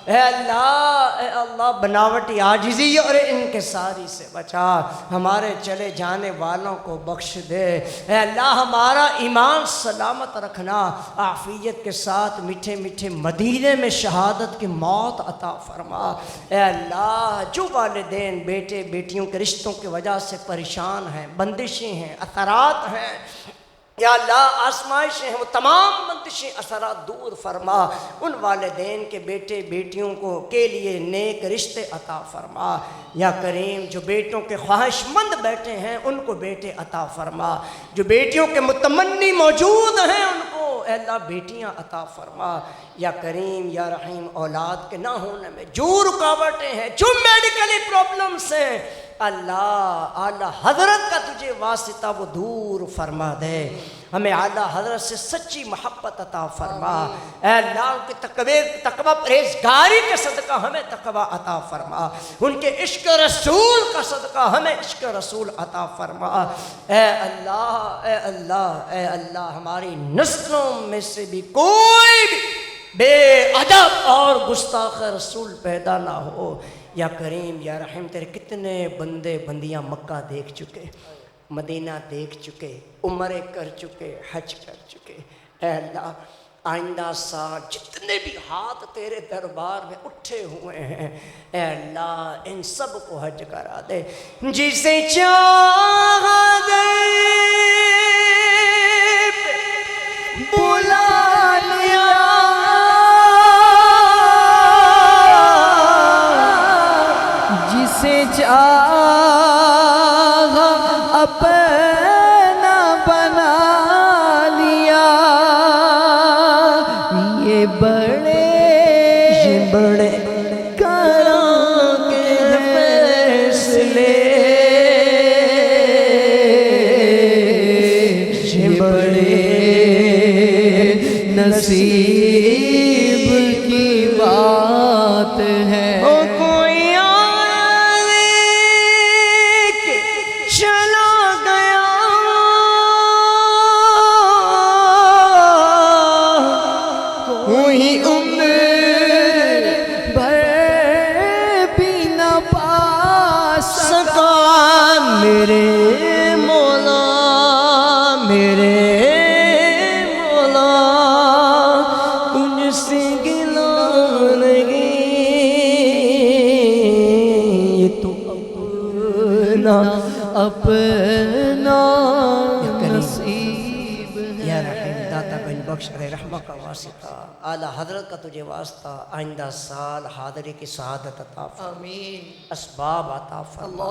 اے اللہ بناوٹی عاجزی اور انکساری سے بچا، ہمارے چلے جانے والوں کو بخش دے، اے اللہ ہمارا ایمان سلامت رکھنا، عافیت کے ساتھ میٹھے میٹھے مدینے میں شہادت کی موت عطا فرما، اے اللہ جو والدین بیٹے بیٹیوں کے رشتوں کی وجہ سے پریشان ہیں، بندشیں ہیں، اثرات ہیں، یا اللہ آزمائشیں ہیں، وہ تمام بندشیں اثرات دور فرما، ان والدین کے بیٹے بیٹیوں کو کے لیے نیک رشتے عطا فرما، یا کریم جو بیٹوں کے خواہش مند بیٹے ہیں ان کو بیٹے عطا فرما، جو بیٹیوں کے متمنی موجود ہیں ان کو اے اللہ بیٹیاں عطا فرما، یا کریم یا رحیم اولاد کے نہ ہونے میں جو رکاوٹیں ہیں، جو میڈیکلی پرابلمس ہیں، اللہ اعلیٰ حضرت کا تجھے واسطہ وہ دور فرما دے، ہمیں اعلیٰ حضرت سے سچی محبت عطا فرما، اے اللہ ان کے تقوی پرہیزگاری کے صدقہ ہمیں تقوی عطا فرما، ان کے عشق رسول کا صدقہ ہمیں عشق رسول عطا فرما، اے اللہ اے اللہ اے اللہ ہماری نسلوں میں سے بھی کوئی بھی بے ادب اور گستاخ رسول پیدا نہ ہو، یا کریم یا رحیم تیرے کتنے بندے بندیاں مکہ دیکھ چکے، مدینہ دیکھ چکے، عمرے کر چکے، حج کر چکے، اے اللہ آئندہ سال جتنے بھی ہاتھ تیرے دربار میں اٹھے ہوئے ہیں اے اللہ ان سب کو حج کرا دے، جسے چاہ دے بلا لیا، جسے چاہا اپنا بنا لیا، یہ بڑے کرم کے فیصلے، یہ بڑے نصیب کی بات ہے۔ میرے مولا تجھ سے گلا نہیں، یہ تو اپنا نصیب ہے۔ یا رحیم داتا گنج بخش علیہ رحمہ کا واسطہ، اعلیٰ حضرت کا تجھے واسطہ آئندہ سال حاضری کی سعادت عطا فرما، آمین، اسباب عطا فرما،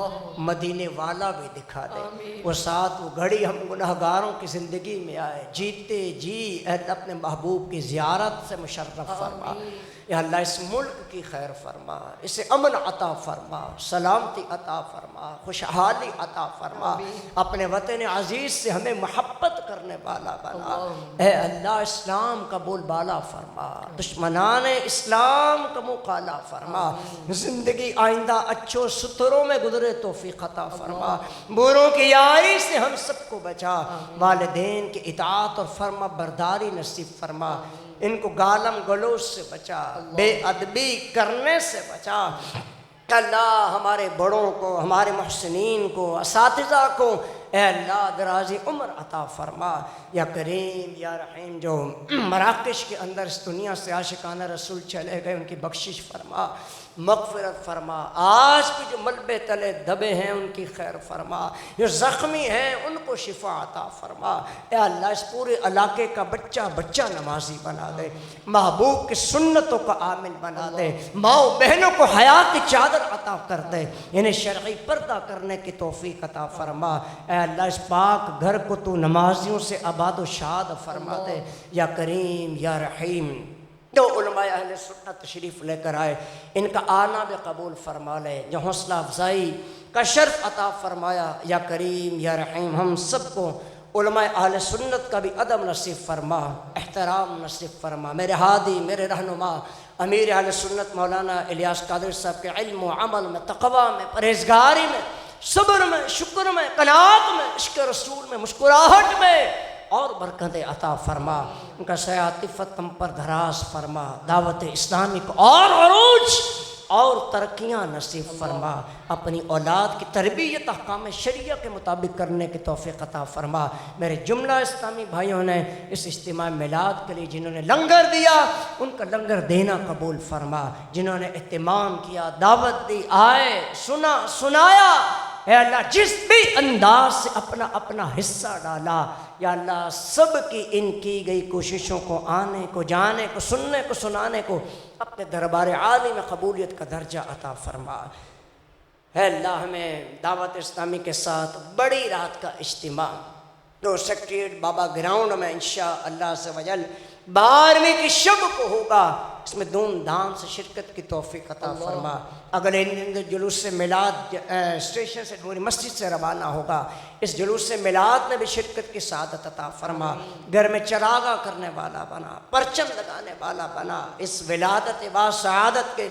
مدینے والا بھی دکھا دے، وہ ساتھ وہ گھڑی ہم گناہگاروں کی زندگی میں آئے، جیتے جی اے اپنے محبوب کی زیارت سے مشرف فرما، یا اللہ اس ملک کی خیر فرما، اسے امن عطا فرما، سلامتی عطا فرما، خوشحالی عطا فرما، اپنے وطن عزیز سے ہمیں محبت کرنے والا بنا، اے اللہ اللہ اسلام کا بول بالا فرما، دشمنان اسلام کا منہ کالا فرما، زندگی آئندہ اچھوں ستروں میں گزرے توفیق عطا فرما، بروں کی یاری سے ہم سب کو بچا، والدین کی اطاعت اور فرما برداری نصیب فرما، ان کو گالم گلوچ سے بچا، بے ادبی کرنے سے بچا۔ اللہ ہمارے بڑوں کو، ہمارے محسنین کو، اساتذہ کو اے اللہ درازی عمر عطا فرما، یا کریم یا رحیم۔ جو مراکش کے اندر اس دنیا سے عاشقانہ رسول چلے گئے ان کی بخشش فرما، مغفرت فرما، آج بھی جو ملبے تلے دبے ہیں ان کی خیر فرما، جو زخمی ہیں ان کو شفا عطا فرما۔ اے اللہ اس پورے علاقے کا بچہ بچہ نمازی بنا دے، محبوب کی سنتوں کا عامل بنا دے، ماؤں بہنوں کو حیا کی چادر عطا کر دے، انہیں شرعی پردہ کرنے کی توفیق عطا فرما۔ اے اللہ اس پاک گھر کو تو نمازیوں سے آباد و شاد فرما دے، یا کریم یا رحیم۔ جو علماء اہل سنت تشریف لے کر آئے ان کا آنا بھی قبول فرما لے، جو حوصلہ افزائی کا شرف عطا فرمایا، یا کریم یا رحیم۔ ہم سب کو علماء اہل سنت کا بھی ادب نصیب فرما، احترام نصیب فرما۔ میرے ہادی، میرے رہنما امیر اہل سنت مولانا الیاس قادری صاحب کے علم و عمل میں، تقویٰ میں، پرہیزگاری میں، صبر میں، شکر میں، قناعت میں، عشق رسول میں، مسکراہٹ میں اور برکتیں عطا فرما۔ ان کا سایہ عاطفت ہم پر دراز فرما، دعوت اسلامی کو اور عروج اور ترقیاں نصیب فرما، اپنی اولاد کی تربیت احکام شریعہ کے مطابق کرنے کی توفیق عطا فرما۔ میرے جملہ اسلامی بھائیوں نے اس اجتماع میلاد کے لیے جنہوں نے لنگر دیا ان کا لنگر دینا قبول فرما، جنہوں نے اہتمام کیا، دعوت دی، آئے، سنا، سنایا، اے اللہ جس بھی انداز سے اپنا اپنا حصہ ڈالا، یا اللہ سب کی ان کی گئی کوششوں کو آنے کو، جانے کو، سننے کو، سنانے کو اپنے دربار عالی میں قبولیت کا درجہ عطا فرما۔ اے اللہ ہمیں دعوت اسلامی کے ساتھ بڑی رات کا اجتماع جو سیکریٹریٹ بابا گراؤنڈ میں انشاءاللہ عز و جل 12ویں کی شب کو ہوگا، اس میں دھوم دھام سے شرکت کی توفیق عطا فرما۔ اگلے دن جلوس سے میلاد اسٹیشن سے نوری مسجد سے روانہ ہوگا، اس جلوس سے میلاد میں بھی شرکت کی سعادت عطا فرما۔ گھر میں چراغاں کرنے والا بنا، پرچم لگانے والا بنا، اس ولادت و سعادت کے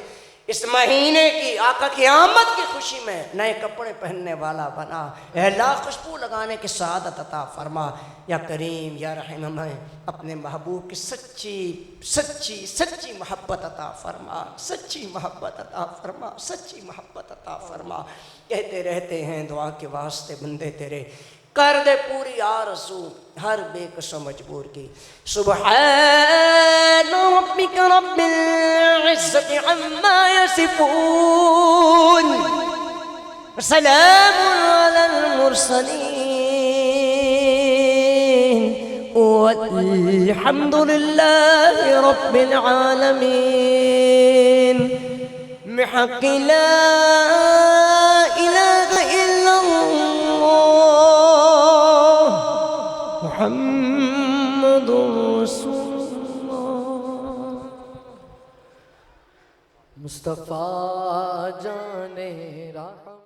اس مہینے کی آقا کی آمد کی خوشی میں نئے کپڑے پہننے والا بنا۔ اے اللہ خوشبو لگانے کی سعادت عطا فرما، یا کریم یا رحیم ہمیں اپنے محبوب کی سچی سچی سچی محبت عطا فرما، سچی محبت عطا فرما، سچی محبت عطا فرما۔ کہتے رہتے ہیں دعا کے واسطے بندے تیرے، کر دے پوری آرزو ہر بے کس و مجبور کی۔ سبحان ربک رب العزت عما یصفون، سلام علی المرسلین، والحمد للہ رب العالمین، بحق لا الہ الا اللہ محمد رسول اللہ۔ مصطفیٰ جان رحم